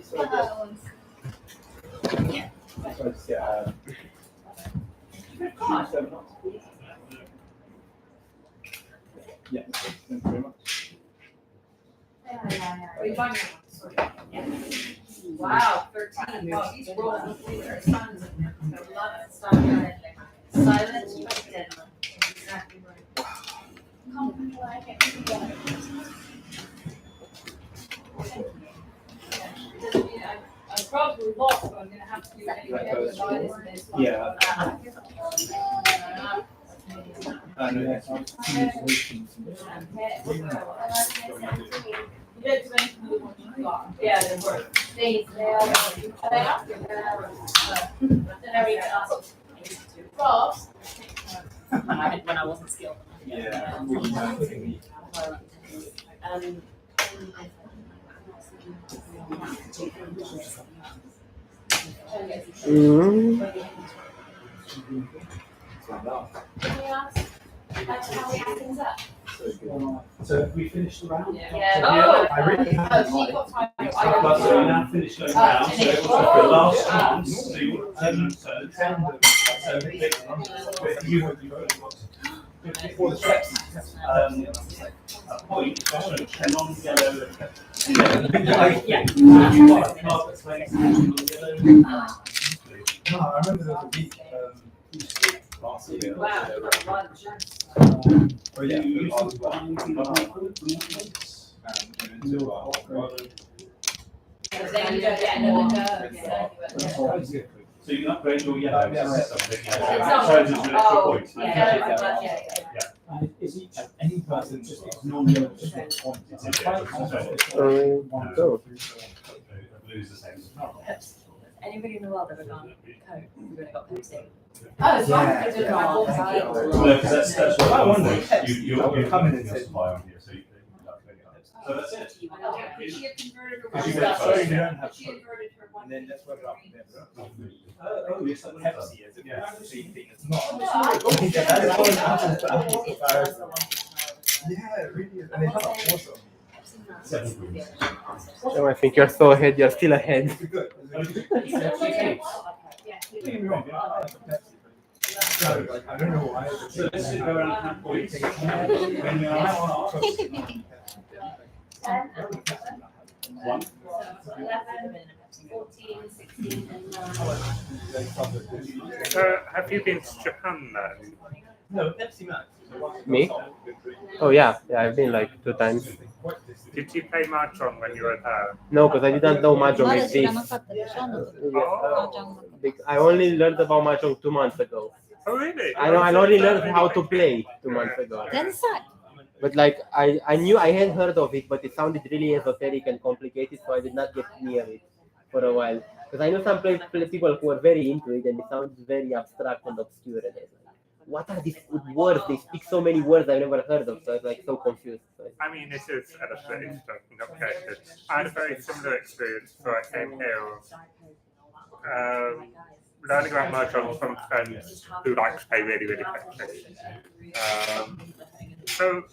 So I just get yeah, thank you very much. Wow, 13. Oh, he's rolling with their sons in there. So love silent, but deadly. Exactly right. Come like it. I probably lost, but I'm going to have to do it. Yeah. Yeah, they were. They when I wasn't skilled. Yeah. So we finished the round? Yeah. Oh, I really have she got tired. So we now finished the round. So it was like the last chance. So you want 10 for the steps. a point, so 10 on yellow. Yeah. You got a market place on yellow. No, I remember there was a week last year. Wow. Oh yeah. You I used was to buy into Then you don't get another curve. so you can upgrade your yellow Yeah, to right. something. It's Yeah. not- Changes your extra Oh, points. yeah. And is each any person just normally just one point? Lose the same. Anybody in the world ever gone Coke? We've only got Pepsi. Oh, yeah. No, because that's what I wonder. You come in and say, supply on here, so you can So that's it. She had converted her Because you one went stuff. first. You don't have She converted her one. And then that's what happened. Oh, yes, that was Pepsi as Yeah. the same thing. It's not. No, I think That's always it's- Yeah, it really is. And it's awesome. So I think you're so ahead. You're still ahead. It's good. Yeah. Don't get me wrong, yeah, I like Pepsi, but no, like, I don't know why. So let's sit around and have points. One. 11, 14, 16, and 9. So, have you been to Japan then? No, Pepsi Max. Me? Oh yeah, I've been like 2 times. Did you play Mahjong when you were there? No, because I didn't know ま Mahjong だ知らな exists. かったでしょ、あの時。 Oh, 麻雀の。 I only learned about Mahjong 2 months ago. oh really? I only learned how to play 2 months ago. 天才 But like I knew I had heard of it, but it sounded really esoteric and complicated, so I did not get near it for a while. Because I know some people who are very into it, and it sounds very abstract and obscure. And it's like, what are these words? They speak so many words I've never heard of, so I was like so confused. I mean, it is illustrated, complicated. I had a very similar experience before I came here. Learning about Mahjong from friends who like to play really, really quickly. So,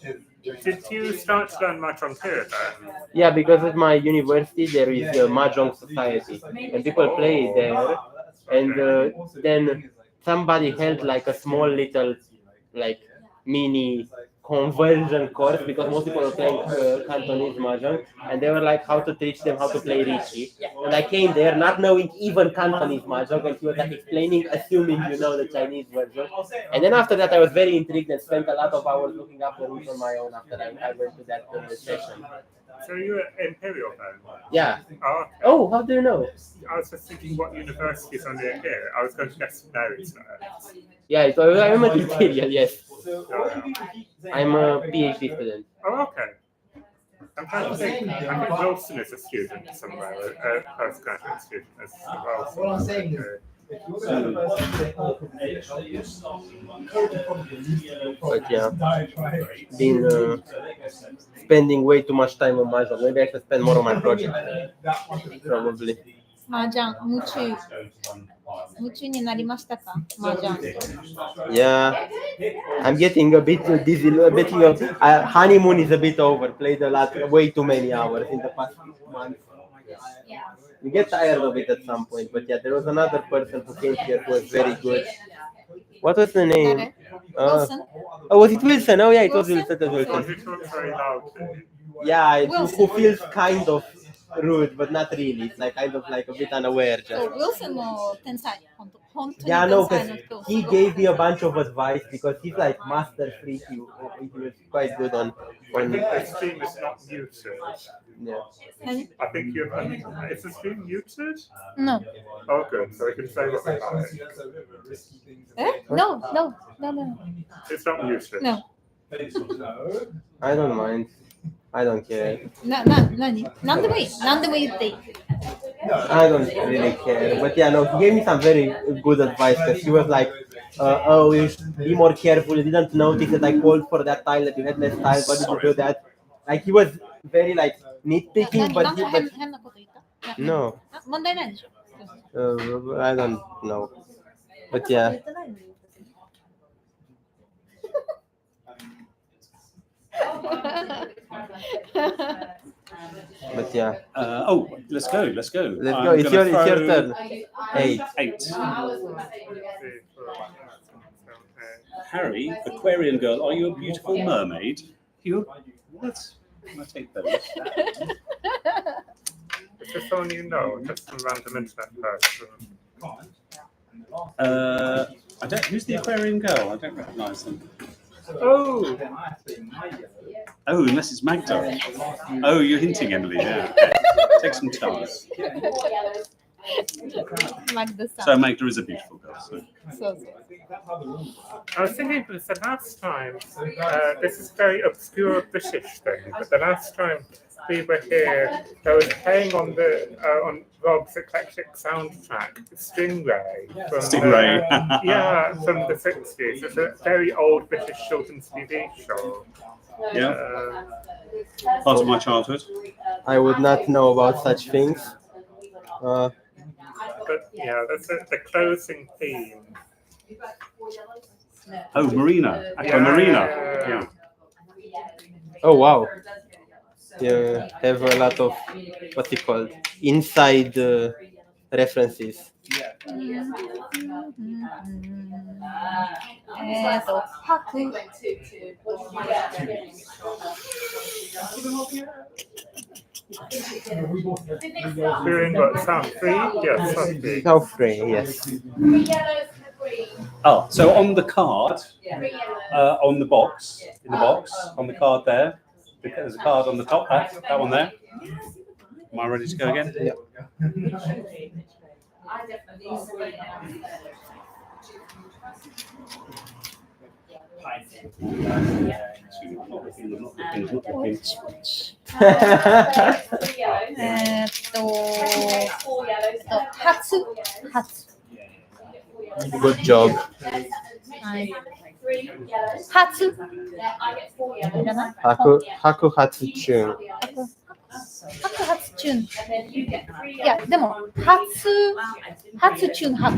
did you start to learn Mahjong here then? Yeah, because at my university there is a Mahjong society, and people play there. And then somebody held like a small little, like mini conversion course, because most people are playing Cantonese Mahjong, and they were like how to teach them how to play Riichi. And I came there not knowing even Cantonese Mahjong, and he was like explaining, assuming you know the Chinese version. And then after that I was very intrigued and spent a lot of hours looking up the rules on my own after I went to that session. So you were Imperial then? Yeah. Oh, okay. Oh, how do you know? I was just thinking what universities are near here. I was going to guess those. Yeah, so I'm a Imperial, yes. I'm a PhD student. Oh, okay. I'm trying to think. I think Wilson is a student somewhere, a postgraduate student as well. What I'm saying is, if you're the person to say, oh, But yeah, been spending way too much time on Mahjong. Maybe I should spend more on my project. Probably. 麻雀、夢中になりましたか麻雀。 Yeah, I'm getting a bit dizzy. Honeymoon is a bit over. Played a lot, way too many hours in the past month. You get tired of it at some point. But yeah, there was another person who came here who was very good. What was the name? Wilson? Oh, was it Wilson? Oh yeah, it was Wilson. Who talks very loudly. Yeah, who feels kind of rude, but not really. It's like kind of like a bit unaware. そう Just. ウィルソンも天才。本当に Yeah, 天 no, 才 because の人。 he gave me a bunch of advice because he's like master freak. He was quite good on. I think the stream is not muted. Yeah. I think you. Is the stream muted? No. Oh, good. So we can say what we like. え No, no, no, no, It's not muted. no. I don't mind. I don't care. 何何でもいい。何でも言っていい。 I don't really care. But yeah, no, he gave me some very good advice because he was like, oh, you should be more careful. You didn't notice that I called for that tile, that you had less tiles. Why did you do that? Like, he was very, like, nitpicking, 何 but なん he, か but 変なこと言った no, あ問題ないでしょ I don't know. But yeah. But yeah. Oh, let's go. Let's go. Let's go. It's your turn. 8. 8. Harry, Aquarian girl, are you a beautiful mermaid? You what? I take those. Is this someone you know? Just some random internet person. I don't. Who's the Aquarian girl? I don't recognise them. Oh, Oh, unless it's Magda. Oh, you're hinting, Emily. Yeah. Take some time. マグダさん So Magda is a beautiful girl. So. そうそう I was thinking because the last time, this is a very obscure British thing, but the last time we were here, there was playing on the on Rob's eclectic soundtrack, Stingray. From Stingray. Yeah, from the 60s. It's a very old British children's TV show. Yeah. Part of my childhood. I would not know about such things. But yeah, that's the closing theme. Oh, Marina. Aquamarina. Yeah. Oh wow. You have a lot of what's it called? Inside references. 白 We're in what, South Free? Yes, South Free. South Free, yes. Oh, so on the card, on the box, in the box, on the card there, there's a card on the top, that one there. Am I ready to go again? Yeah. Good job. 初 Haku Hatsu Chun. 白初チュンいやでも初チュン白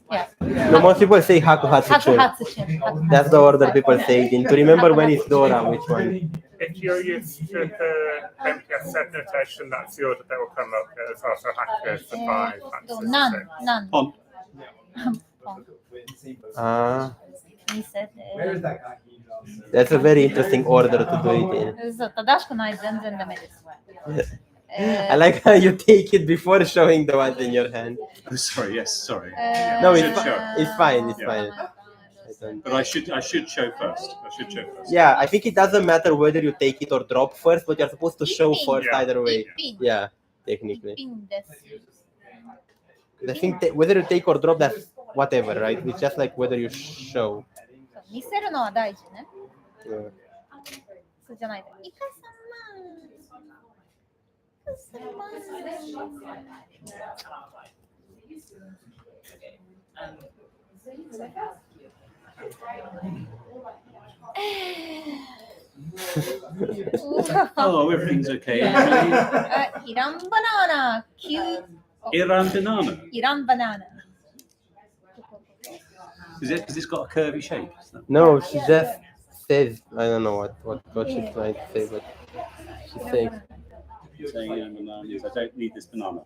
Yeah. No, most people say Haku Hatsu Chun. That's the order people say it in. To remember when it's Dora, which one? If you're used to the MPS set notation, that's the order that will come up. There's also Haku, Surprise, None. On. He said, That's a very interesting order to do it in. 嘘正しくない全然ダメです。 I like how you take it before showing the ones in your hand. Oh, sorry. Yes. Sorry. No, I it's, should show. it's fine. It's Yeah. fine. But I should show first. I should show first. Yeah, I think it doesn't matter whether you take it or drop first, but you're supposed to show first Yeah. either way. ピン Yeah, technically. ピンです。 I think whether you take or drop, that's whatever, right? It's just like whether you show. 見せるのは大事ね。 Yeah. そうじゃないと。イカ様。Oh, everything's okay. イランバナナ。Iran banana. イランバナナ。 Is it because it's got a curvy shape? No, she just says, I don't know what she's trying to say, but she's saying, Saying bananas. I don't need this banana.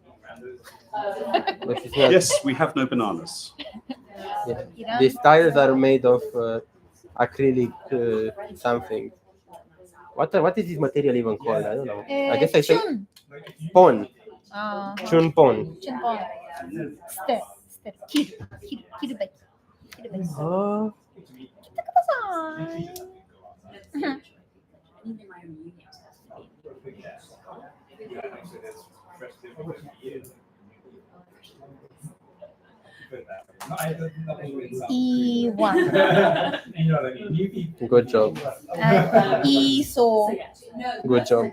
but she's not. Yes, we have no bananas. Yeah. These tiles are made of acrylic something. What is this material even called? I don't know. I guess I say チュン。 pon. あー Chun pon. チュンポン。捨てる。切るべき。Oh. 切ってください。いいわ。 Good job. いいそう。 Good job.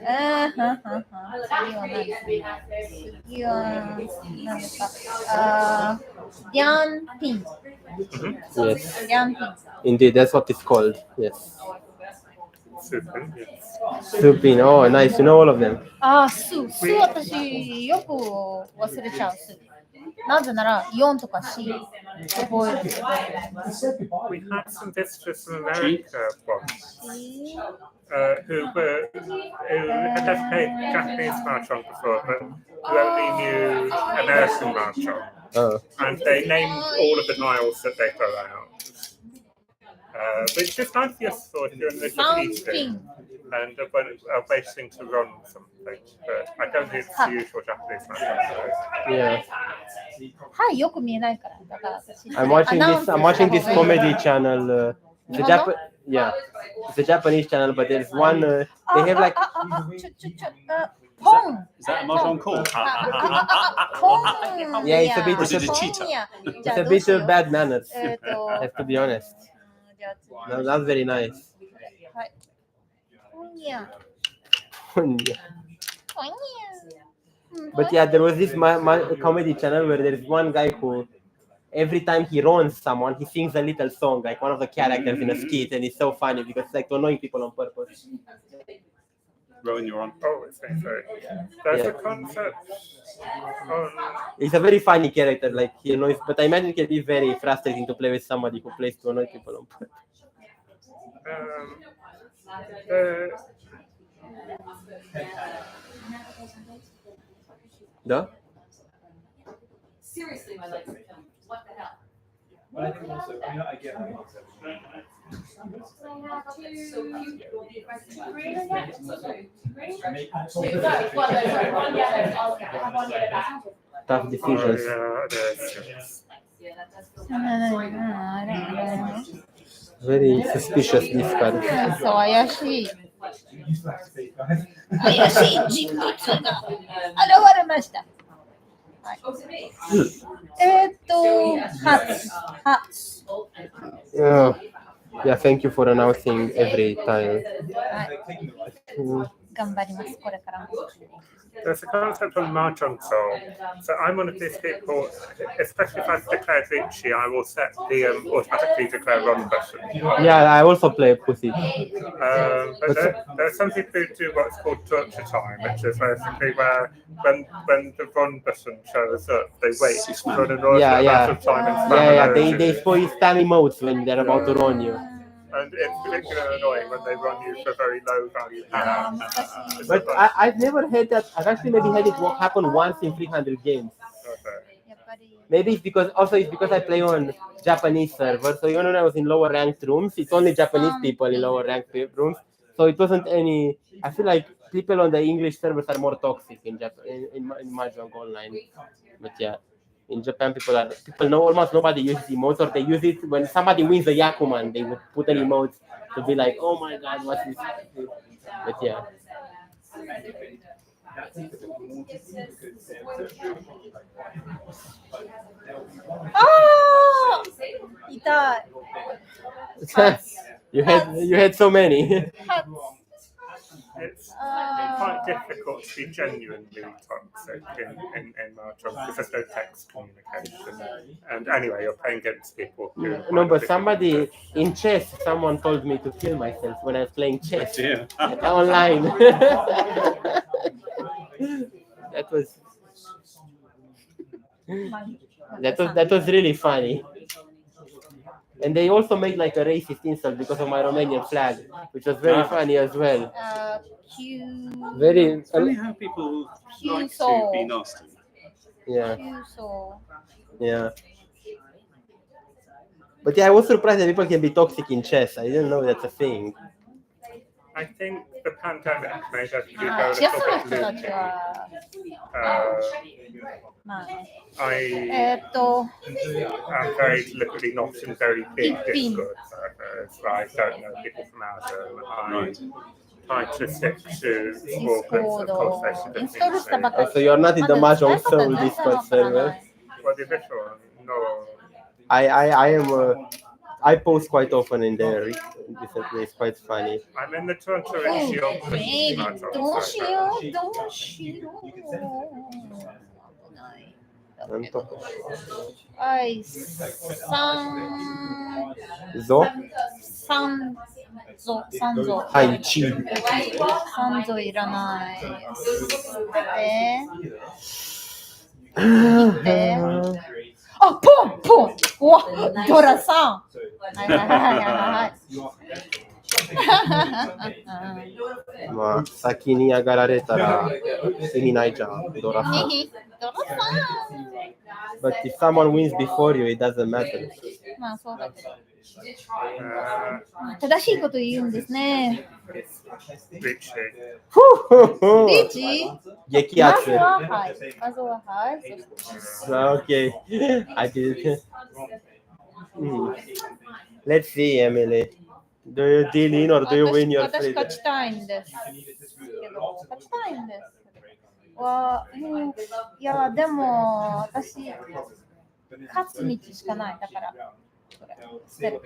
次は何ですか。リャンピン。 Yes. リャンピン。 Indeed, that's what it's called. Yes. Super. Yes. Supin. Oh, nice. You know all of them. ス私よく忘れちゃうス。なぜなら4とか C 覚える。 We had some visitors from America once who had never played Japanese mahjong before, but who only knew American mahjong. Oh. And they named all of the Niles that they throw out. Which is kind of useful if you're in the eating and waiting to run something. But I don't think it's the usual Japanese mahjong. Yeah. はいよく見えないからだから私 I'm watching this comedy channel. It's a Japanese channel, but there's one. They have like. ポン Is that a mahjong call? ポン Yeah, it's a bit. Or is it a cheetah? It's a bit of bad manners. I have to be honest. No, that's very nice. はいポンニャ But yeah, there was this comedy channel where there's one guy who every time he runs someone, he sings a little song, like one of the characters in a skit, and it's so funny because it's like to annoy people on purpose. Rowan, you're on. Oh, it's me, sorry. There's a concept on... He's a very funny character, like he annoys, but I imagine it can be very frustrating to play with somebody who plays to annoy people on purpose. No? Seriously, my legs are killing me. What the hell? But I think also, I get what you said. Tough decisions. Very suspicious, this card. そう、怪しい。怪しい人物が現れました。はい、初。Yeah, thank you for announcing every time. 頑張ります、これからも。There's a concept on Mahjong Soul. So I'm one of these people, especially if I've declared Riichi, I will set the automatically declare run button. Yeah, I also play Pussy. But there are some people who do what's called torture time, which is basically where when the run button shows up, they wait for an enormous amount of time and spam. They spoil spam emotes when they're about to run you. And it's particularly annoying when they run you for very low value power. But I've never had that. I've actually maybe had it happen once in 300 games. Maybe it's because I play on Japanese server. So even when I was in lower ranked rooms, it's only Japanese people in lower ranked rooms. So it wasn't any. I feel like people on the English servers are more toxic in Mahjong online. But yeah. In Japan, people know almost nobody uses emotes, or they use it when somebody wins the Yakuman. They would put an emote to be like, "Oh my God, what's this?" But yeah. Oh, 痛い。You had so many. It's quite difficult to be genuinely toxic in Mahjong because there's no text communication. And anyway, you're playing against people who... No, but somebody in chess, someone told me to kill myself when I was playing chess online. That was really funny. And they also made like a racist insult because of my Romanian flag, which was very funny as well. It's funny how people like to be nasty. Yeah. But yeah, I was surprised that people can be toxic in chess. I didn't know that's a thing. I think the pandemic made everybody go a little bit loopy. I'm very deliberately not in very big Discord servers. I don't know people from Asia. I try to stick to small groups of conversation. So you're not in the Mahjong Soul Discord server? Well, the official one, no. I am. I post quite often in there. Recently, it's quite funny. I'm in the Toronto Riichiいらない。あ、ポンポン。うわ、ドラさん。まあ、先に上がられたら意味ないじゃん、ドラさん。But if someone wins before you, it doesn't matter. まあそうだけど。正しいこと言うんですね。リーチ？激アツ。まずははい。Okay, I did. Let's see, Emily. Do you deal in or do you win your freedom? 私勝ちたいんですけど、勝ちたいんです。いや、でも私勝つ道しかない。だから捨てる。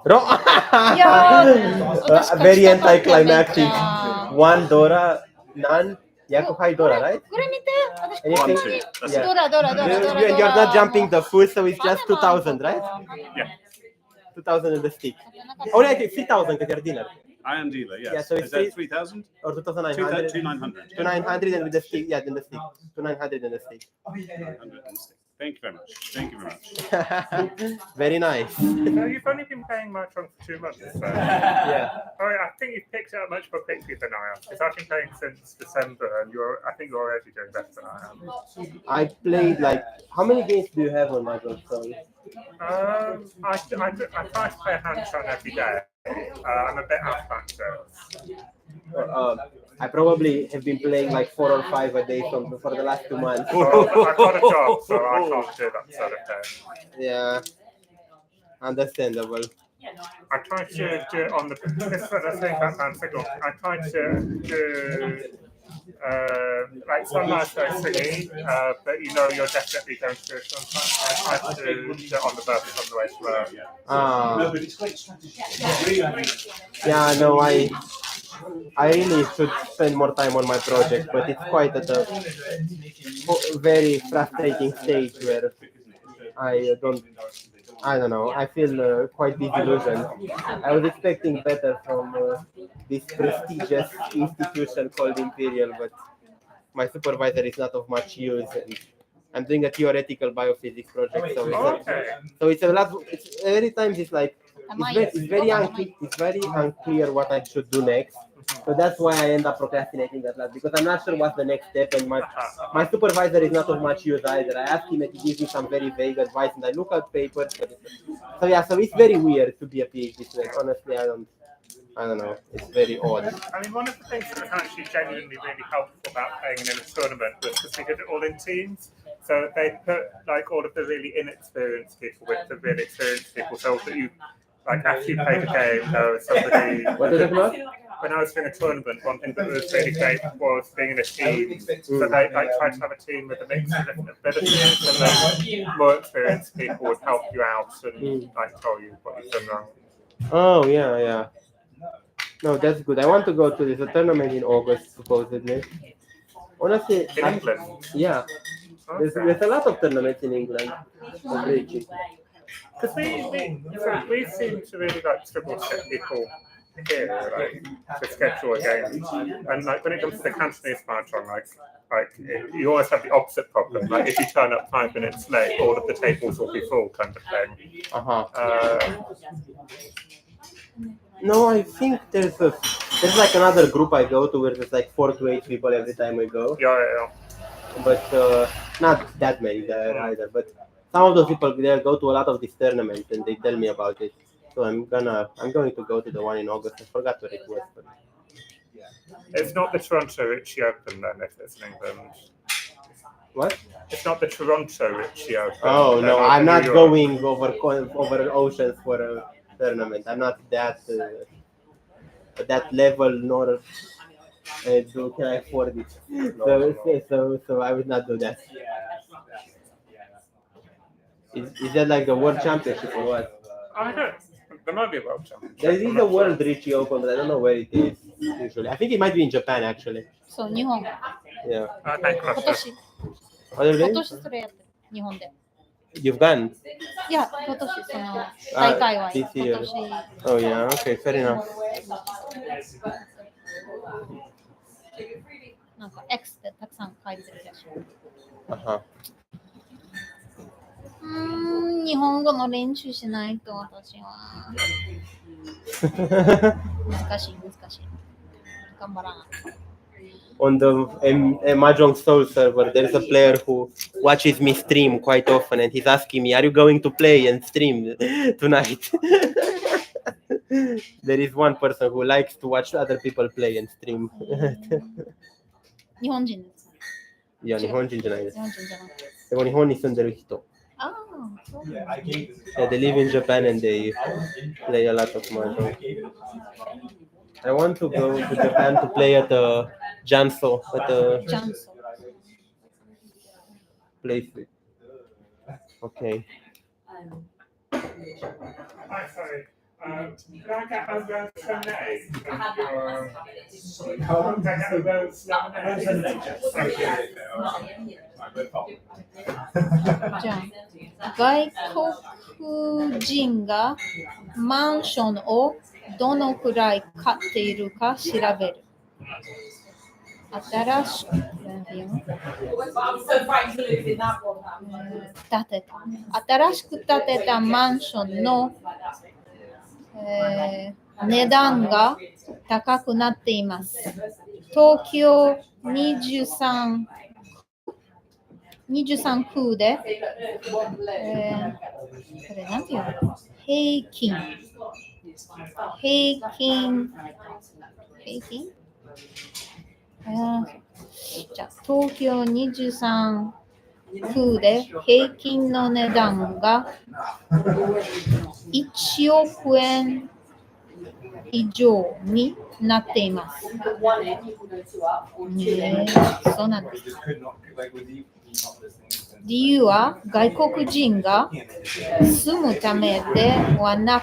Ron. Very anticlimactic. One Dora, none. Yakuhai Dora, right? これ見て、私 Anything? ここに Yeah. ドラドラドラドラドラ You're not jumping the full, so it's just 2,000, right? Yeah. 2,000 in the stick. Oh, yeah, 3,000 because you're dealer. I am dealer, yes. Yeah, so it's Is that 3,000? Or 2,900. 2,900. 2,900 and with the stick, yeah, in the stick. 2,900 in the stick. 900 and stick. Thank you very much. Thank you very much. Very nice. So you've only been playing Mahjong for 2 months, so Yeah. I think you've picked it up much more quickly than I have. Because I've been playing since December, and I think you're already doing better than I am. I played like, how many games do you have on Mahjong? Sorry. I try to play a hand every day. I'm a bit out of practice. I probably have been playing like 4 or 5 a day for the last 2 months. Well, I've got a job, so I can't do that sort of thing. Yeah, understandable. I try to do it on the. This is what I think about Mansigal. I try to do. Like some nights are singing, but you know you're definitely going to do it sometimes. I try to do it on the bus on the way to work. No, but it's great strategy. Yeah, no, I really should spend more time on my project, but it's quite at a very frustrating stage where I don't know, I feel quite disillusioned. I was expecting better from this prestigious institution called Imperial, but my supervisor is not of much use, and I'm doing a theoretical biophysics project, so it's a lot. Every time it's like it's very unclear what I should do next. So that's why I end up procrastinating that lot, because I'm not sure what's the next step, and my supervisor is not of much use either. I asked him and he gives me some very vague advice, and I look at papers. So it's very weird to be a PhD student. Honestly, I don't know. It's very odd. I mean, one of the things that was actually genuinely really helpful about playing in a tournament was because we did it all in teams. So they put like all of the really inexperienced people with the really experienced people, so that you, like, after you play the game, there was somebody. What is it about? When I was doing a tournament, one thing that was really great was being in a team. So they tried to have a team with a mix of different abilities, and then more experienced people would help you out and like tell you what you've done wrong. Oh yeah. No, that's good. I want to go to this tournament in August, supposedly. Honestly, In England? Yeah. There's a lot of tournaments in England. Riichi. Because we seem to really like struggle to get people here, like, to schedule a game. And like when it comes to the Cantonese Mahjong, like you always have the opposite problem. Like if you turn up 5 minutes late, all of the tables will be full, kind of thing. No, I think there's like another group I go to where there's like 4 to 8 people every time we go. Yeah. But not that many there either. But some of those people there go to a lot of these tournaments and they tell me about it. So I'm going to go to the one in August. I forgot what it was. But... It's not the Toronto Riichi Open then, if it's in England. What? It's not the Toronto Riichi Open. Oh no, I'm not going over oceans for a tournament. I'm not that level, nor can I afford it. So I would not do that. Is that like the World Championship or what? I don't. There might be a World Championship. There is a World Riichi Open, but I don't know where it is usually. I think it might be in Japan actually. そう、日本。 Yeah. 今年。 What are 今 they? 年それやってる。日本で。 You've gone? いや、今年その大会は。 This 今 year. 年。 Oh yeah. Okay. Fair enough. なんか X でたくさん書いてるらしい。日本語の練習しないと私は難しい。頑張らない。 On the Mahjong Soul server, there's a player who watches me stream quite often, and he's asking me, "Are you going to play and stream tonight?" There is one person who likes to watch other people play and stream. 日本人です。いや、日本人じゃないです。日本人じゃなくて。でも日本に住んでる人。ああ、そう。Yeah, they live in Japan and they play a lot of Mahjong. I want to go to Japan to play at Janso, at a place Okay. Hi, sorry. Could I get a rose lemonade? Could I get a rose lemonade? Thank you. じゃあ、外国人がマンションをどのくらい買っているか調べる。新しく新しく建てたマンションの、値段が高くなっています。東京23区で、これなんていうの？平均じゃあ東京23区で平均の値段が1億円以上になっています。そうなんです。理由は外国人が住むためではな